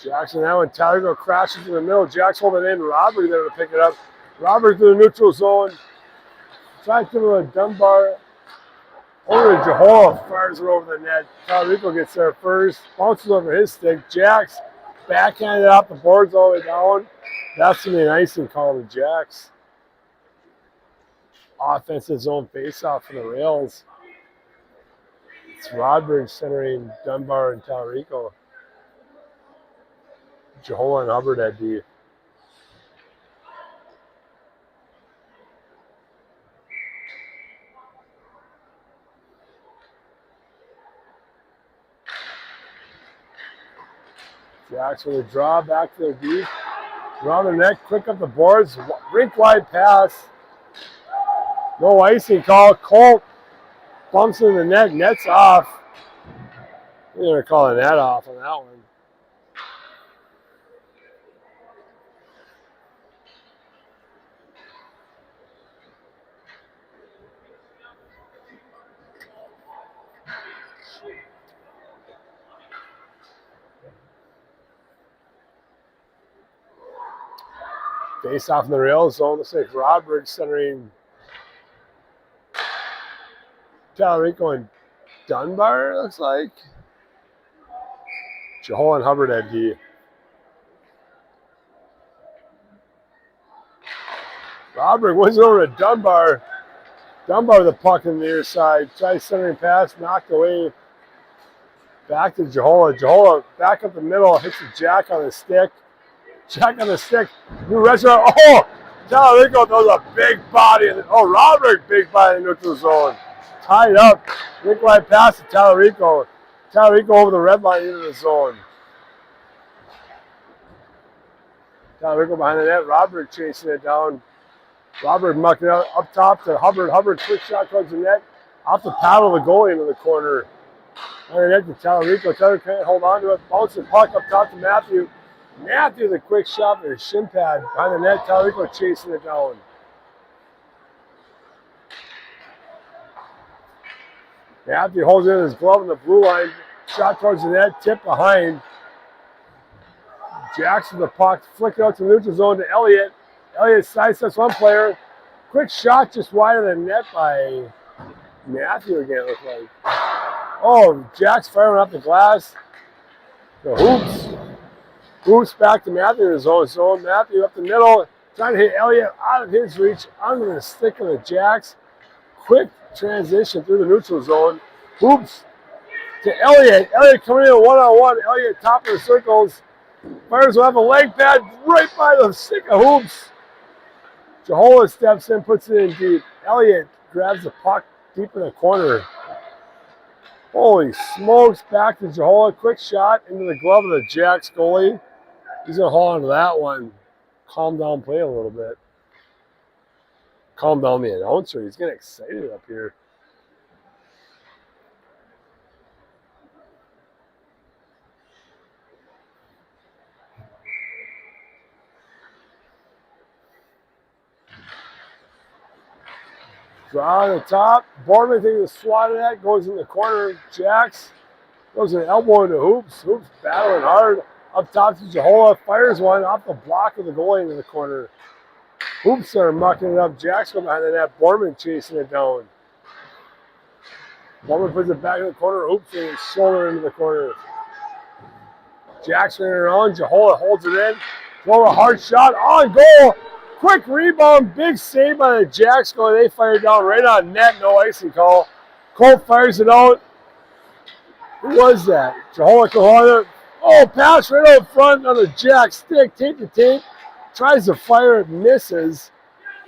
Jackson that one. Tyler crashes in the middle. Jacks holding it in. Robert there to pick it up. Robert through the neutral zone. Tries to do a Dunbar. Over to Jehola, fires it over the net. Talarico gets there first. Bounces over his stick. Jacks backhanded off the boards all the way down. That's going to be an icing call to Jacks. Offensive zone face-off for the Rails. It's Rodberg centering Dunbar and Talarico. Jehola and Hubbard at D. Jacks with a draw back to the D. Around the neck, quick up the boards. Rink wide pass. No icing call. Colt bumps in the net. Net's off. We're going to call a net off on that one. Face off in the rail zone. Looks like Rodberg centering Talarico and Dunbar, looks like. Jahol and Hubbard at D. Rodberg wins over to Dunbar. Dunbar with the puck on the near side. Tries centering pass, knocked away. Back to Jahola. Jahola back up the middle, hits the jack on the stick. Jack on the stick. New restaurant. Oh! Talarico throws a big body. Rodberg big body in the neutral zone. Tied up. Nikolai pass to Talarico. Talarico over the red line into the zone. Talarico behind the net. Rodberg chasing it down. Rodberg mucking it up top to Hubbard. Hubbard quick shot towards the net. Off the paddle of the goalie into the corner. On the net to Talarico. Talarico can't hold on to it. Bouncing puck up top to Matthew. Matthew the quick shot with his shin pad behind the net. Talarico chasing it down. Matthew holds in his glove in the blue line. Shot towards the net. Tip behind. Jackson the puck. Flick it out to the neutral zone to Elliott. Elliott sidesteps one player. Quick shot just wide of the net by Matthew again, it looks like. Oh, Jack's firing up the glass. The hoops. Hoops back to Matthew in his own zone. Matthew up the middle. Trying to hit Elliott out of his reach. Under the stick of the Jacks. Quick transition through the neutral zone. Hoops to Elliott. Elliott coming in one-on-one. Elliott top of the circles. Fires will have a leg pad right by the stick of hoops. Jahola steps in, puts it in deep. Elliott grabs the puck deep in the corner. Holy smokes, back to Jahola. Quick shot into the glove of the Jacks goalie. He's going to hold on to that one. Calm down play a little bit. Calm down the announcer. He's getting excited up here. Draw on the top. Boardman taking the swat of that. Goes in the corner. Jacks goes an elbow into Hoops. Hoops battling hard. Up top to Jahola. Fires one off the block of the goalie into the corner. Hoops are mucking it up. Jacks go behind the net. Boardman chasing it down. Boardman puts it back in the corner. Hoops with his shoulder into the corner. Jacks running around. Jahola holds it in. Throw a hard shot on goal. Quick rebound, big save by the Jacks goalie. They fire down right on net, no icing call. Colt fires it out. Who was that? Jahola Kahana. Oh, pass right out front on the Jacks stick, tape to tape. Tries to fire it, misses.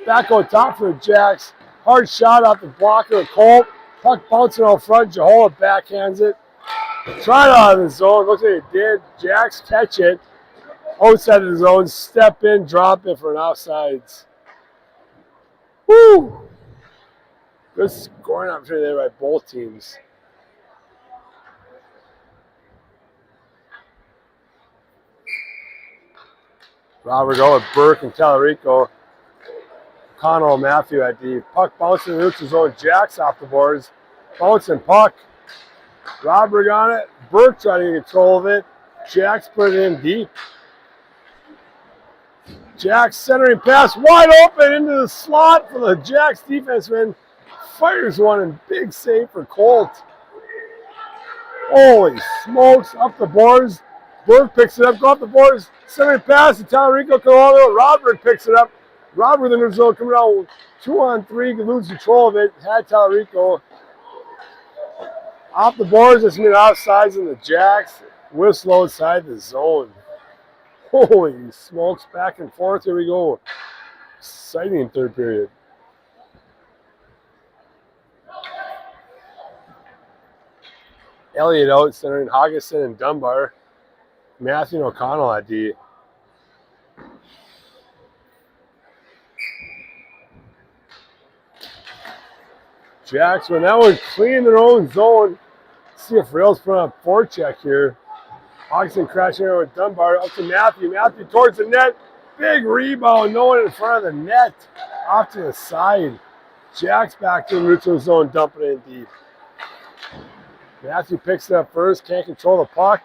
Back on top for the Jacks. Hard shot off the blocker of Colt. Puck bouncing out front. Jahola backhands it. Tried out of the zone. Looks like it did. Jacks catch it. Outside of the zone, step in, drop it for an offsides. Woo! Good scoring opportunity there by both teams. Robert going with Burke and Talarico. Connell Matthew at the puck bouncing in the neutral zone. Jacks off the boards. Bouncing puck. Robert on it. Burke trying to get control of it. Jacks put it in deep. Jacks centering pass wide open into the slot for the Jacks defenseman. Fires one and big save for Colt. Holy smokes, up the boards. Burke picks it up, go up the boards. Centering pass to Talarico Colorado. Robert picks it up. Robert in the zone coming out 2-on-3, loses control of it. Had Talarico. Off the boards, it's been offsides in the Jacks. Whistle outside the zone. Holy smokes, back and forth. Here we go. Exciting third period. Elliott out, centering Hoggeson and Dunbar. Matthew and O'Connell at D. Jacks win that one clean in their own zone. Let's see if Rails put on a forecheck here. Hawkinson crashing over with Dunbar. Up to Matthew. Matthew towards the net. Big rebound. No one in front of the net. Off to the side. Jacks back to the neutral zone, dumping it in deep. Matthew picks it up first. Can't control the puck.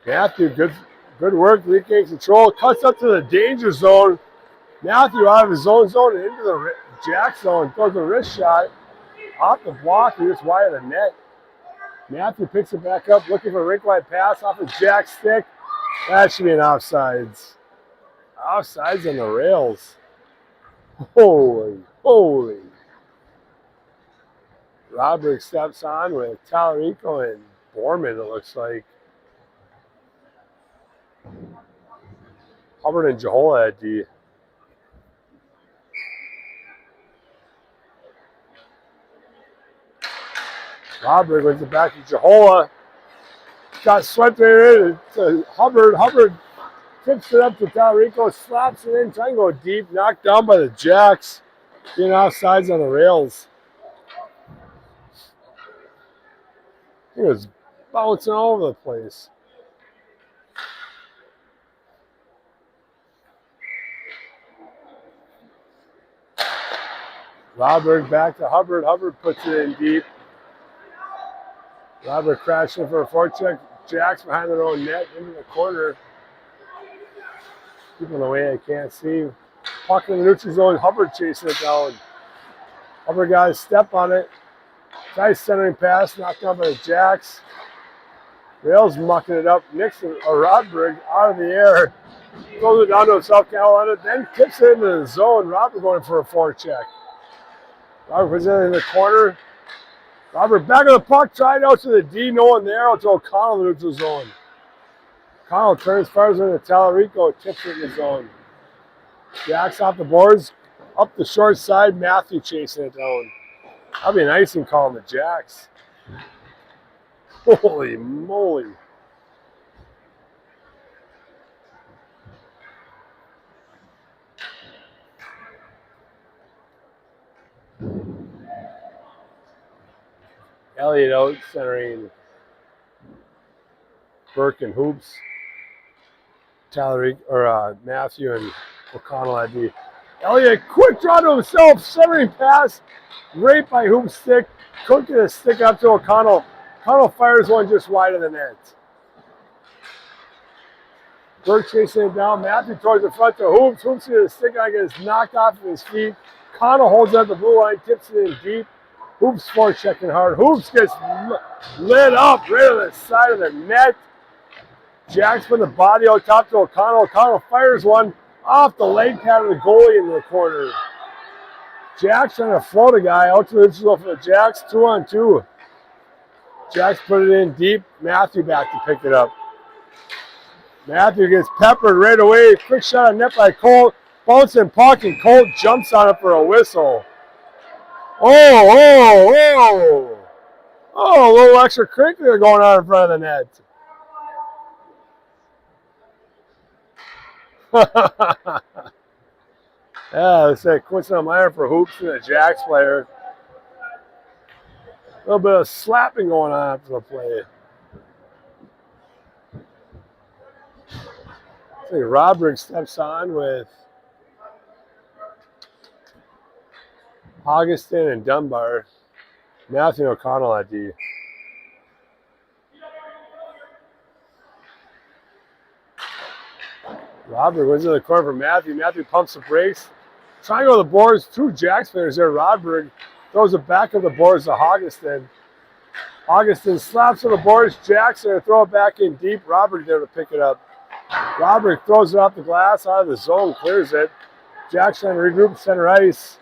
Matthew, good work. Regains control. Cuts up to the danger zone. Matthew out of his own zone and into the Jack zone. Throws a wrist shot. Off the block. He just wide of the net. Matthew picks it back up, looking for a rink-wide pass off of Jack's stick. That should be an offsides. Offsides on the rails. Holy. Roderick steps on with Tallarico and Borman, it looks like. Hubbard and Jahola at D. Roderick wins it back to Jahola. Got swept right to Hubbard. Hubbard tips it up to Tallarico, slaps it in, trying to go deep, knocked down by the Jacks. Being offsides on the rails. He was bouncing all over the place. Rodberg back to Hubbard. Hubbard puts it in deep. Robert crashing for a forecheck. Jacks behind their own net into the corner. Keeping away, I can't see. Puck in the neutral zone. Hubbard chasing it down. Hubbard got his step on it. Nice centering pass, knocked down by the Jacks. Rails mucking it up. Nixon or Rodberg out of the air. Throws it down to South Carolina, then kicks it into the zone. Robert going for a forecheck. Robert puts it in the corner. Robert back of the puck, tried out to the D, no one there, out to O'Connell in the neutral zone. O'Connell turns, fires into Tallarico, tips it in the zone. Jacks off the boards, up the short side, Matthew chasing it down. That'd be an icing call on the Jacks. Holy moly. Elliott out centering Burke and Hoops. Matthew and O'Connell at D. Elliott, quick draw to himself, centering pass, right by Hoops' stick. Couldn't get a stick up to O'Connell. O'Connell fires one just wide of the net. Burke chasing it down. Matthew towards the front to Hoops. Hoops gets a stick on, gets knocked off of his feet. O'Connell holds up the blue line, tips it in deep. Hoops forechecking hard. Hoops gets lit up right on the side of the net. Jacks put the body out top to O'Connell. O'Connell fires one off the leg pad of the goalie into the corner. Jacks trying to float a guy out to the neutral for the Jacks. 2-on-2. Jacks put it in deep. Matthew back to pick it up. Matthew gets peppered right away. Quick shot on net by Colt. Bouncing puck and Colt jumps on it for a whistle. Oh, a little extra curricular going on in front of the net. Yeah, it's a coincidental minor for Hoops and a Jacks player. A little bit of slapping going on after the play. I think Roderick steps on with Augustin and Dunbar. Matthew O'Connell at D. Robert goes into the corner for Matthew. Matthew pumps the brakes. Trying to go to the boards. Two Jacks players there. Rodberg throws it back of the boards to Augustin. Augustin slaps on the boards. Jacks are going to throw it back in deep. Robert there to pick it up. Robert throws it off the glass, out of the zone, clears it. Jacks trying to regroup center ice.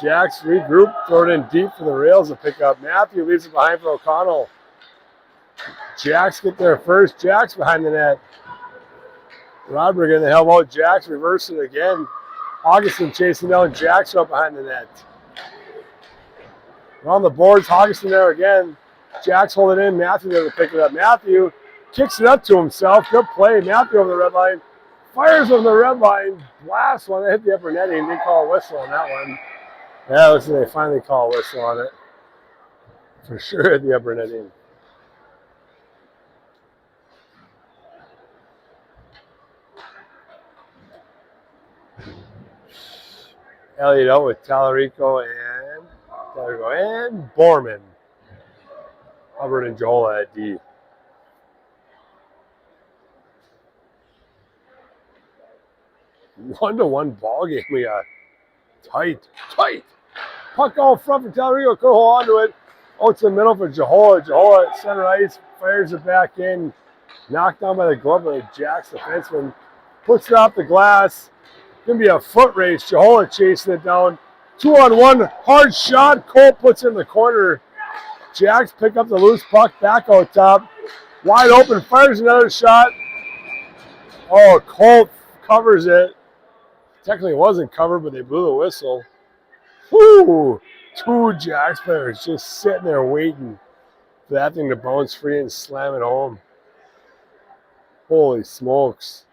Jacks regroup, throw it in deep for the rails to pick up. Matthew leaves it behind for O'Connell. Jacks get there first. Jacks behind the net. Rodberg in the help out. Jacks reverse it again. Augustin chasing down. Jacks up behind the net. On the boards, Augustin there again. Jacks hold it in. Matthew there to pick it up. Matthew kicks it up to himself. Good play. Matthew over the red line. Fires over the red line. Last one. They hit the upper netting. They call a whistle on that one. Yeah, looks like they finally call a whistle on it. For sure at the upper netting. Elliott out with Tallarico and Borman. Hubbard and Joel at D. 1-1 ball game. We got tight. Puck out front for Tallarico. Could hold on to it. Out to the middle for Jahola. Jahola at center ice. Fires it back in. Knocked down by the glove of Jack's defenseman. Puts it off the glass. Gonna be a foot race. Jahola chasing it down. 2-on-1. Hard shot. Cole puts it in the corner. Jacks pick up the loose puck back out top. Wide open. Fires another shot. Oh, Cole covers it. Technically it wasn't covered, but they blew the whistle. Whoo! 2 Jacks players just sitting there waiting for that thing to bounce free and slam it home. Holy smokes.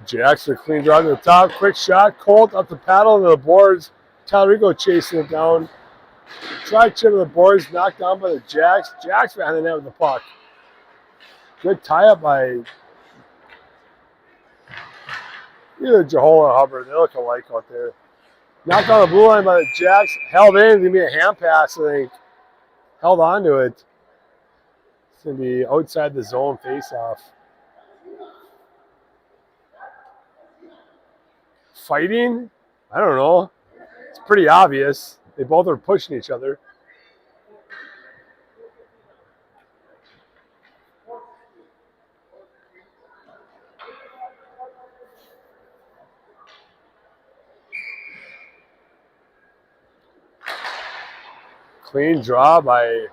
Jacks are clean draw to the top. Quick shot. Colt up the paddle to the boards. Tallarico chasing it down. Try chip to the boards. Knocked down by the Jacks. Jacks behind the net with the puck. Good tie-up by either Jahola or Hubbard. They look alike out there. Knocked on the blue line by the Jacks. Held in. It's going to be a hand pass, I think. Held on to it. It's going to be outside the zone face-off. Fighting? I don't know. It's pretty obvious. They both are pushing each other. Clean draw by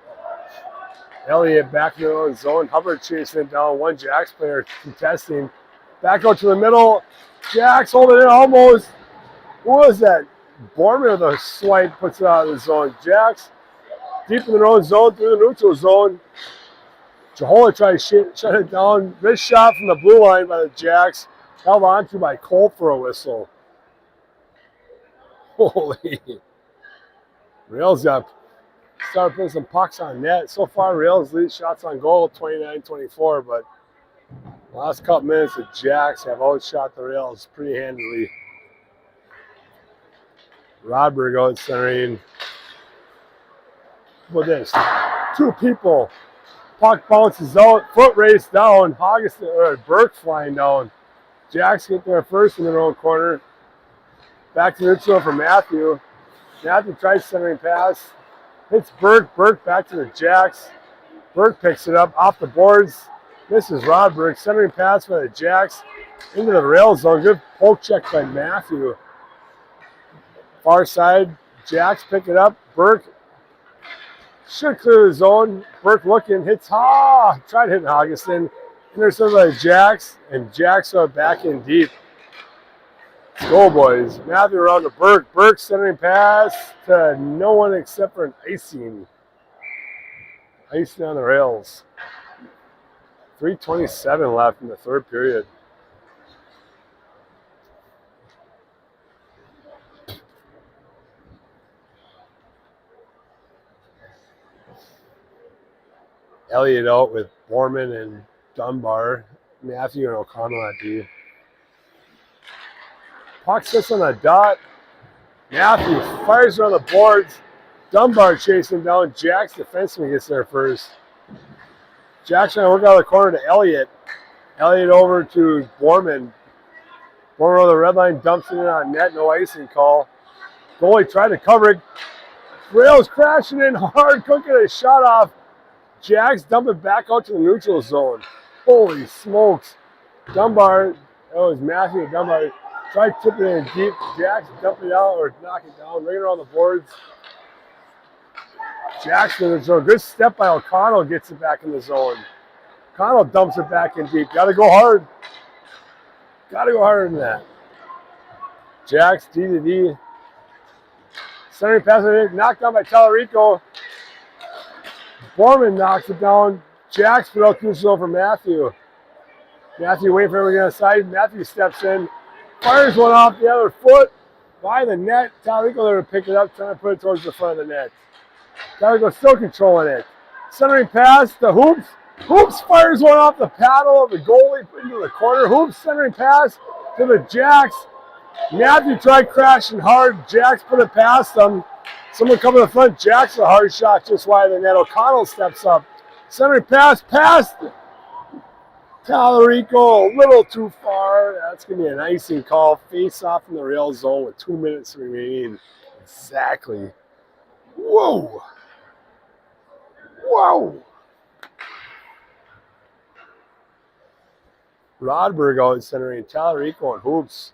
Elliott back in the own zone. Hubbard chasing it down. 1 Jacks player contesting. Back out to the middle. Jacks holding it almost. What was that? Borman with a swipe puts it out of the zone. Jacks deep in their own zone through the neutral zone. Jahola tries to shut it down. Wrist shot from the blue line by the Jacks. Held on to by Cole for a whistle. Holy. Rails up. Started putting some pucks on net. So far, Rails lead shots on goal 29-24, but last couple minutes, the Jacks have outshot the Rails pretty handily. Rodberg out centering. Look at this. 2 people. Puck bounces out. Foot race down. Burke flying down. Jacks get there first in their own corner. Back to neutral for Matthew. Matthew tries centering pass. Hits Burke. Burke back to the Jacks. Burke picks it up off the boards. Misses Rodberg. Centering pass by the Jacks into the rail zone. Good poke check by Matthew. Far side. Jacks pick it up. Burke should clear the zone. Burke looking. Hits. Tried hitting Augustin. Intercepted by the Jacks. And Jacks are back in deep. Let's go, boys. Matthew around to Burke. Burke centering pass to no one except for an icing. Icing on the rails. 3:27 left in the third period. Elliott out with Borman and Dunbar. Matthew and O'Connell at D. Puck sits on the dot. Matthew fires around the boards. Dunbar chasing down. Jack's defenseman gets there first. Jack's trying to work out of the corner to Elliott. Elliott over to Borman. Borman on the red line, dumps it in on net. No icing call. Goalie tried to cover it. Rails crashing in hard, cooking a shot off. Jacks dump it back out to the neutral zone. Holy smokes. Dunbar, that was Matthew Dunbar. Tried tipping it in deep. Jacks dump it out or knock it down, right around the boards. Jackson, so a good step by O'Connell, gets it back in the zone. O'Connell dumps it back in deep. Got to go hard. Got to go harder than that. Jacks, D to D. Centering pass, knocked down by Tallarico. Borman knocks it down. Jacks put out neutral zone for Matthew. Matthew waiting for everyone on the side. Matthew steps in, fires one off the other foot by the net. Talarico there to pick it up, trying to put it towards the front of the net. Talarico still controlling it. Centering pass to Hoops. Hoops fires one off the paddle of the goalie into the corner. Hoops centering pass to the Jacks. Matthew tried crashing hard. Jacks put it past them. Someone coming to the front. Jacks a hard shot just wide of the net. O'Connell steps up. Centering pass past Talarico. A little too far. That's going to be an icing call. Face off in the rail zone with 2 minutes remaining. Exactly. Whoa. Whoa. Rodberg out centering. Talarico and Hoops.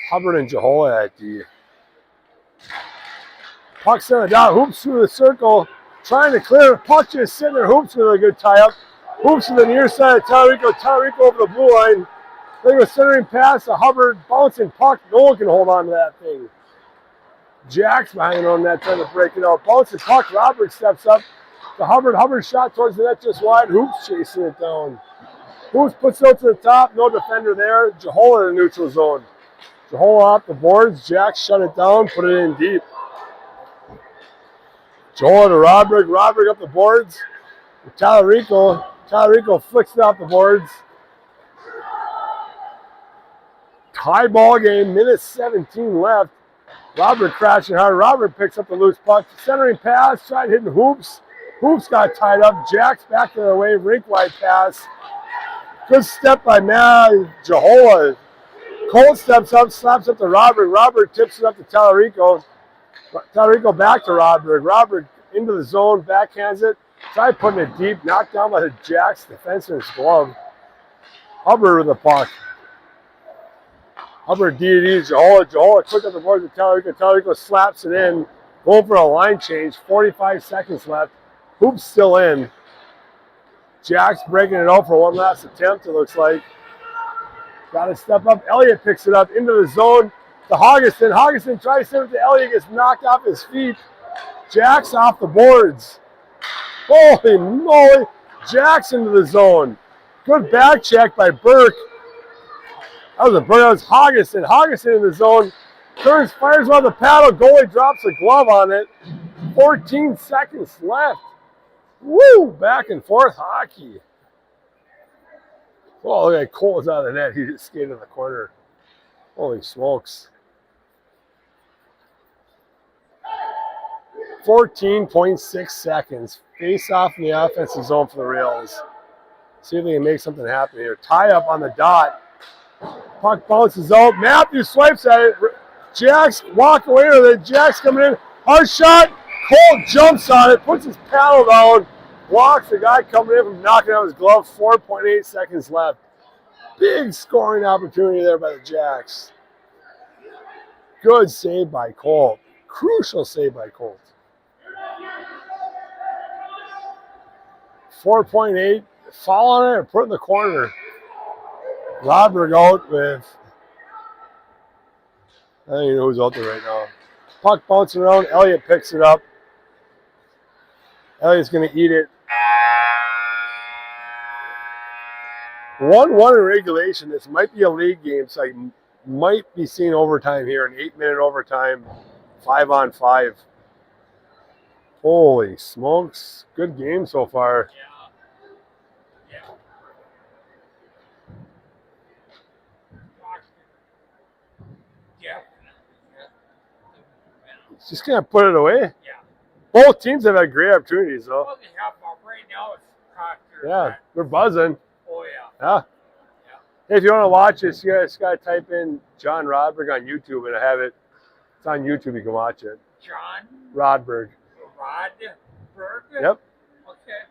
Hubbard and Jehola at D. Puck's in the dot. Hoops through the circle. Trying to clear it. Puck just sitting there. Hoops with a good tie up. Hoops to the near side of Talarico. Talarico over the blue line. They go centering pass to Hubbard. Bouncing puck. No one can hold on to that thing. Jack's behind on that, trying to break it out. Bouncing puck. Robert steps up to Hubbard. Hubbard shot towards the net just wide. Hoops chasing it down. Hoops puts it out to the top. No defender there. Jehola in the neutral zone. Jehola off the boards. Jack shut it down. Put it in deep. Jehola to Rodberg. Rodberg up the boards. Talarico. Talarico flicks it off the boards. Tie ball game. Minute 17 left. Robert crashing hard. Robert picks up the loose puck. Centering pass. Tried hitting Hoops. Hoops got tied up. Jack's back to the way. Rink wide pass. Good step by Jehola. Cole steps up, slaps up to Robert. Robert tips it up to Talarico. Talarico back to Robert. Robert into the zone, backhands it. Tried putting it deep, knocked down by the Jacks defenseman's glove. Hubbard with the puck. Hubbard DDs Jehola. Jehola quick up the board to Talarico. Talarico slaps it in. Going for a line change. 45 seconds left. Hoops still in. Jack's breaking it out for one last attempt, it looks like. Got to step up. Elliott picks it up into the zone to Haugeston. Haugeston tries to send it to Elliott, gets knocked off his feet. Jack's off the boards. Holy moly. Jack's into the zone. Good back check by Burke. That was a Burke. That was Haugeston. Haugeston in the zone. Turns, fires on the paddle. Goalie drops a glove on it. 14 seconds left. Woo! Back and forth hockey. Oh, look at Cole's out of the net. He just skated in the corner. Holy smokes. 14.6 seconds. Face off in the offensive zone for the Rails. See if they can make something happen here. Tie up on the dot. Puck bounces out. Matthew swipes at it. Jacks walk away with it. Jacks coming in. Hard shot. Cole jumps on it. Puts his paddle down. Blocks the guy coming in from knocking out his glove. 4.8 seconds left. Big scoring opportunity there by the Jacks. Good save by Colt. Crucial save by Colt. 4.8. Fall on it or put in the corner. Rodberg out with, I don't even know who's out there right now. Puck bouncing around. Elliott picks it up. Elliott's going to eat it. 1-1 in regulation. This might be a league game, so I might be seeing overtime here. An 8-minute overtime, 5-on-5. Holy smokes. Good game so far. Yeah. Just going to put it away. Yeah. Both teams have had great opportunities, though. Well, they have, right now it's Proctor. Yeah, we're buzzing. Oh, yeah. Yeah. Hey, if you want to watch this, you just got to type in John Rodberg on YouTube, and I have it. It's on YouTube. You can watch it. John Rodberg. Rodberg? Yep. Okay.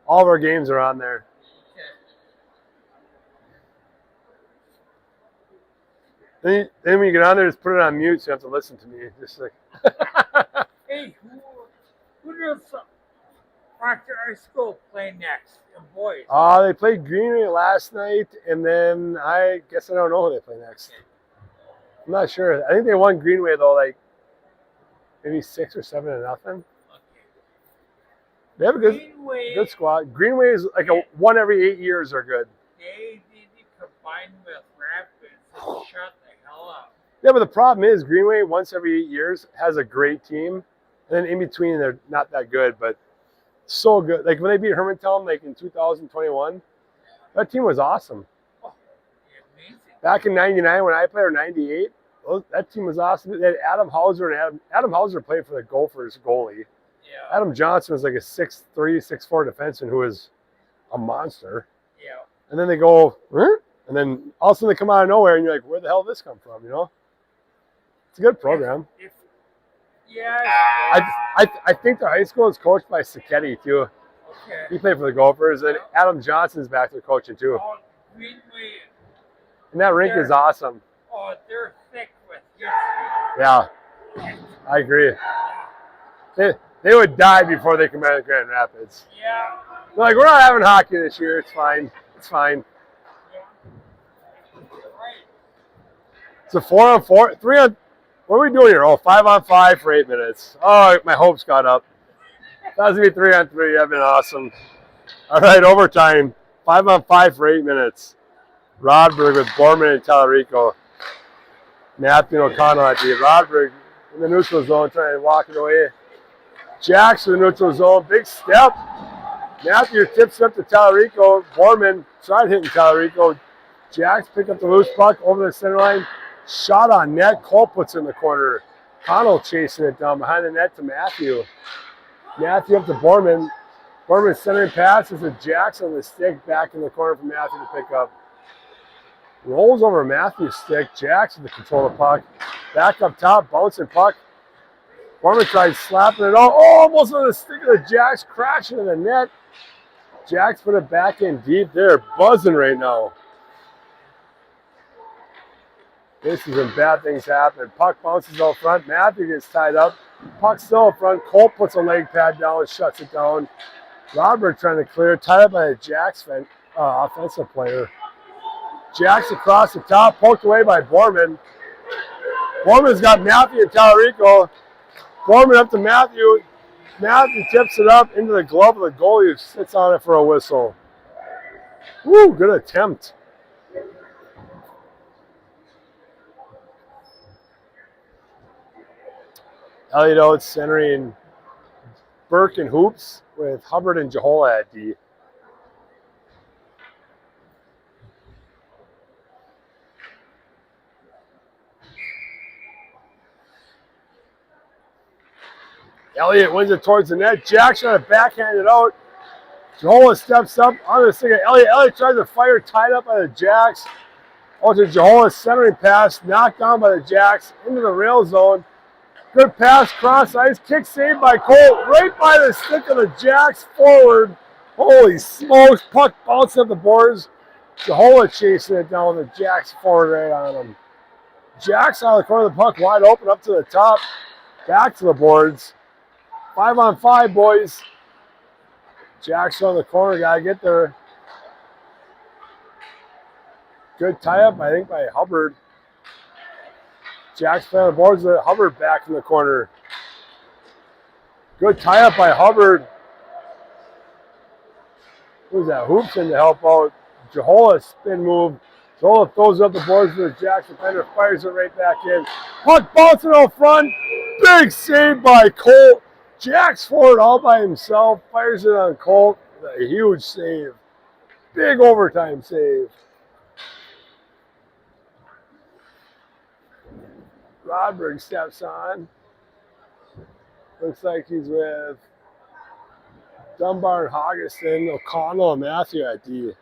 All of our games are on there. Okay. Then when you get on there, just put it on mute, so you have to listen to me. Just like. Hey, who does Proctor High School play next in boys? They played Greenway last night, and then I guess I don't know who they play next. I'm not sure. I think they won Greenway though, like maybe 6 or 7-0. Okay. They have a good squad. Greenway is like a 1 every 8 years are good. They need to combine with Rapids and shut the hell up. Yeah, but the problem is Greenway once every 8 years has a great team, and then in between they're not that good, but so good. Like when they beat Hermantown like in 2021, that team was awesome. Oh, amazing. Back in '99 when I played, or '98, that team was awesome. They had Adam Hauser, and Adam Hauser played for the Gophers goalie. Yeah. Adam Johnson was like a 6'3", 6'4" defenseman who was a monster. Yeah. And then they go, and then all of a sudden they come out of nowhere, and you're like, where the hell did this come from? You know, it's a good program. Yeah. I think the high school is coached by Sacchetti too. Okay. He played for the Gophers, and Adam Johnson's back there coaching too. Oh, Greenway. And that rink is awesome. Oh, they're thick with history. Yeah, I agree. They would die before they come out of Grand Rapids. Yeah. They're like, we're not having hockey this year. It's fine. It's fine. Yeah. Right. It's a 4-on-4, 3-on. What are we doing here? Oh, 5-on-5 for 8 minutes. Oh, my hopes got up. That was going to be 3-on-3. That'd been awesome. All right, overtime. 5-on-5 for 8 minutes. Rodberg with Borman and Tallarico. Matthew O'Connell at the Rodberg in the neutral zone trying to walk it away. Jacks in the neutral zone. Big step. Matthew tips up to Tallarico. Borman tried hitting Tallarico. Jacks picked up the loose puck over the center line. Shot on net. Cole puts it in the corner. Connell chasing it down behind the net to Matthew. Matthew up to Borman. Borman centering pass is a Jacks on the stick back in the corner for Matthew to pick up. Rolls over Matthew's stick. Jacks with the control of the puck. Back up top. Bouncing puck. Borman tries slapping it all. Oh, almost on the stick of the Jacks. Crashing in the net. Jacks put it back in deep. They're buzzing right now. This is when bad things happen. Puck bounces out front. Matthew gets tied up. Puck still up front. Cole puts a leg pad down and shuts it down. Robert trying to clear. Tied up by a Jacks offensive player. Jacks across the top. Poked away by Borman. Borman's got Matthew and Tallarico. Borman up to Matthew. Matthew tips it up into the glove of the goalie who sits on it for a whistle. Woo, good attempt. Elliot Oates centering Burke and Hoops with Hubbard and Jahola at D. Elliott wins it towards the net. Jack's trying to backhand it out. Jahola steps up on the stick of Elliott. Elliott tries to fire, tied up by the Jacks. Out to Jahola, centering pass, knocked down by the Jacks into the rail zone. Good pass, cross ice, kick saved by Cole, right by the stick of the Jacks forward. Holy smokes, puck bouncing up the boards. Jahola chasing it down with the Jacks forward right on him. Jacks out of the corner of the puck, wide open up to the top, back to the boards. 5-on-5, boys. Jacks on the corner, gotta get there. Good tie-up, I think, by Hubbard. Jacks playing on the boards with Hubbard back in the corner. Good tie-up by Hubbard. Who's that? Hoops in to help out. Jahola spin move. Jahola throws up the boards to the Jacks defender, fires it right back in. Puck bouncing out front. Big save by Colt. Jacks forward all by himself, fires it on Colt. A huge save. Big overtime save. Rodberg steps on. Looks like he's with Dunbar and Hoggeston, O'Connell and Matthew at D.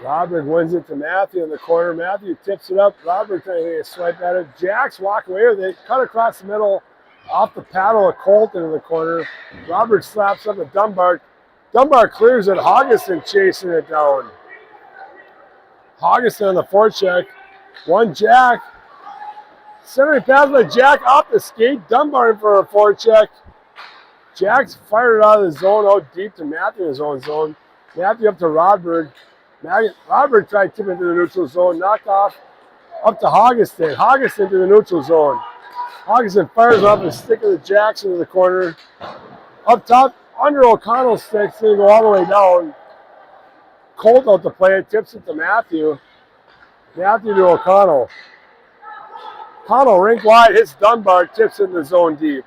Rodberg wins it to Matthew in the corner. Matthew tips it up. Rodberg trying to take a swipe at it. Jacks walk away with it. Cut across the middle. Off the paddle of Colt into the corner. Rodberg slaps up at Dunbar. Dunbar clears it. Hoggeston chasing it down. Hoggeston on the forecheck. One Jack. Centering pass by Jack off the skate. Dunbar in for a forecheck. Jack's fired it out of the zone out deep to Matthew in his own zone. Matthew up to Rodberg. Rodberg tried tipping into the neutral zone. Knocked off up to Hoggeston. Hoggeston to the neutral zone. Hawkinson fires off the stick of the Jackson to the corner. Up top, under O'Connell's stick, going to go all the way down. Colt out to play it, tips it to Matthew. Matthew to O'Connell. O'Connell rink wide, hits Dunbar, tips in the zone deep.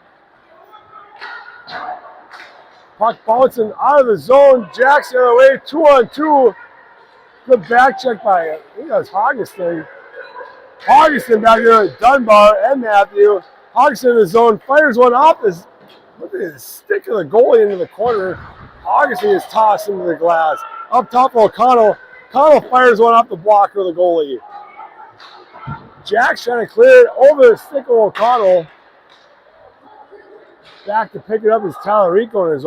Puck bouncing out of the zone. Jackson on the way, 2-on-2. Good back check by, I think that was Hoggeston. Hoggeston back there with Dunbar and Matthew. Hoggeston in the zone, fires one off his, look at his stick of the goalie into the corner. Hoggeston is tossed into the glass. Up top, O'Connell. O'Connell fires one off the blocker of the goalie. Jack's trying to clear it over the stick of O'Connell. Back to pick it up is Tallarico in his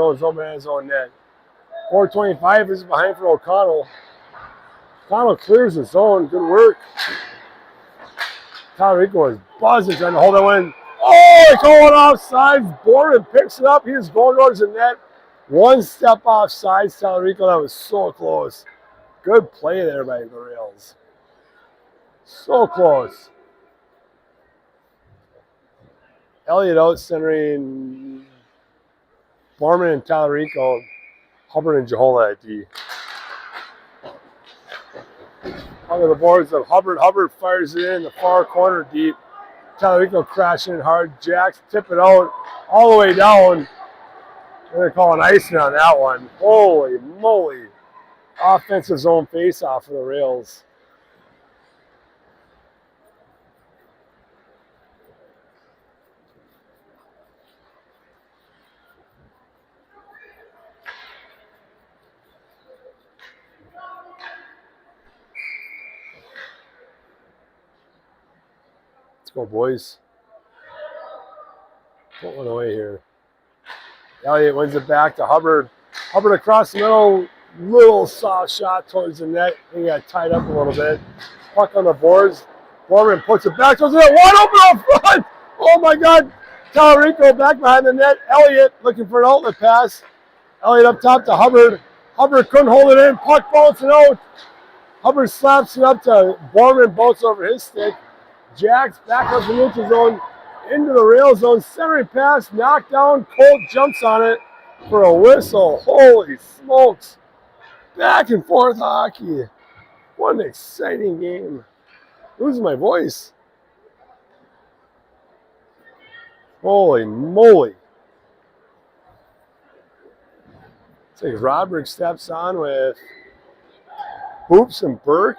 own net. 4:25 is behind for O'Connell. O'Connell clears the zone. Good work. Tallarico is buzzing trying to hold that one. Oh, it's going offside. Borman picks it up. He's going towards the net. One step offside, Tallarico. That was so close. Good play there by the Rails. So close. Elliott out centering Borman and Tallarico. Hubbard and Jahola at D. Under the boards of Hubbard. Hubbard fires it in the far corner deep. Tallarico crashing in hard. Jacks tip it out all the way down. They're going to call an icing on that one. Holy moly. Offensive zone face-off for the Rails. Let's go, boys. Put one away here. Elliott wins it back to Hubbard. Hubbard across the middle. Little soft shot towards the net. He got tied up a little bit. Puck on the boards. Borman puts it back towards the net. Wide open up front. Oh my God. Tallarico back behind the net. Elliott looking for an outlet pass. Elliott up top to Hubbard. Hubbard couldn't hold it in. Puck bouncing out. Hubbard slaps it up to Borman. Bounces over his stick. Jacks back up the neutral zone. Into the rail zone. Centering pass. Knocked down. Colt jumps on it for a whistle. Holy smokes. Back and forth hockey. What an exciting game. Losing my voice. Holy moly. It's like Roderick steps on with Hoops and Burke.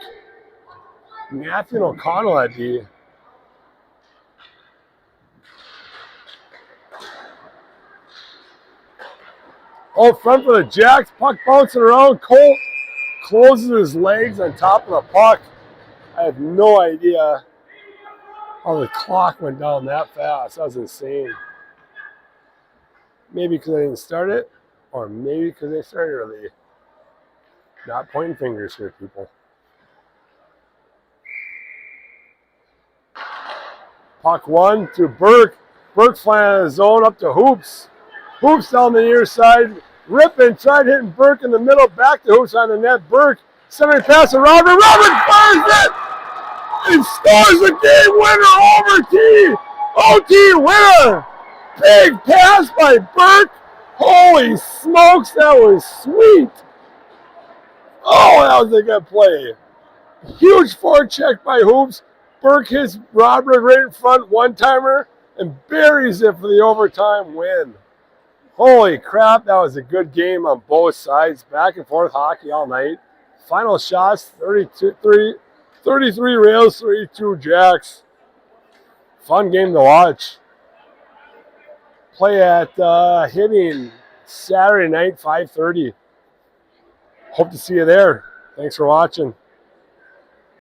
Matthew and O'Connell at D. Out front for the Jacks. Puck bouncing around. Colt closes his legs on top of the puck. I have no idea how the clock went down that fast. That was insane. Maybe because I didn't start it, or maybe because they started early. Not pointing fingers here, people. Puck one to Burke. Burke flying in the zone up to Hoops. Hoops down the near side. Rippin tried hitting Burke in the middle. Back to Hoops on the net. Burke centering pass to Robert. Robert fires it! And scores the game winner. OT winner. Big pass by Burke. Holy smokes, that was sweet. Oh, that was a good play. Huge forecheck by Hoops. Burke hits Robert right in front, one-timer, and buries it for the overtime win. Holy crap, that was a good game on both sides. Back and forth hockey all night. Final shots, 33 Rails, 32 Jacks. Fun game to watch. Play at Hibbing Saturday night, 5:30. Hope to see you there. Thanks for watching.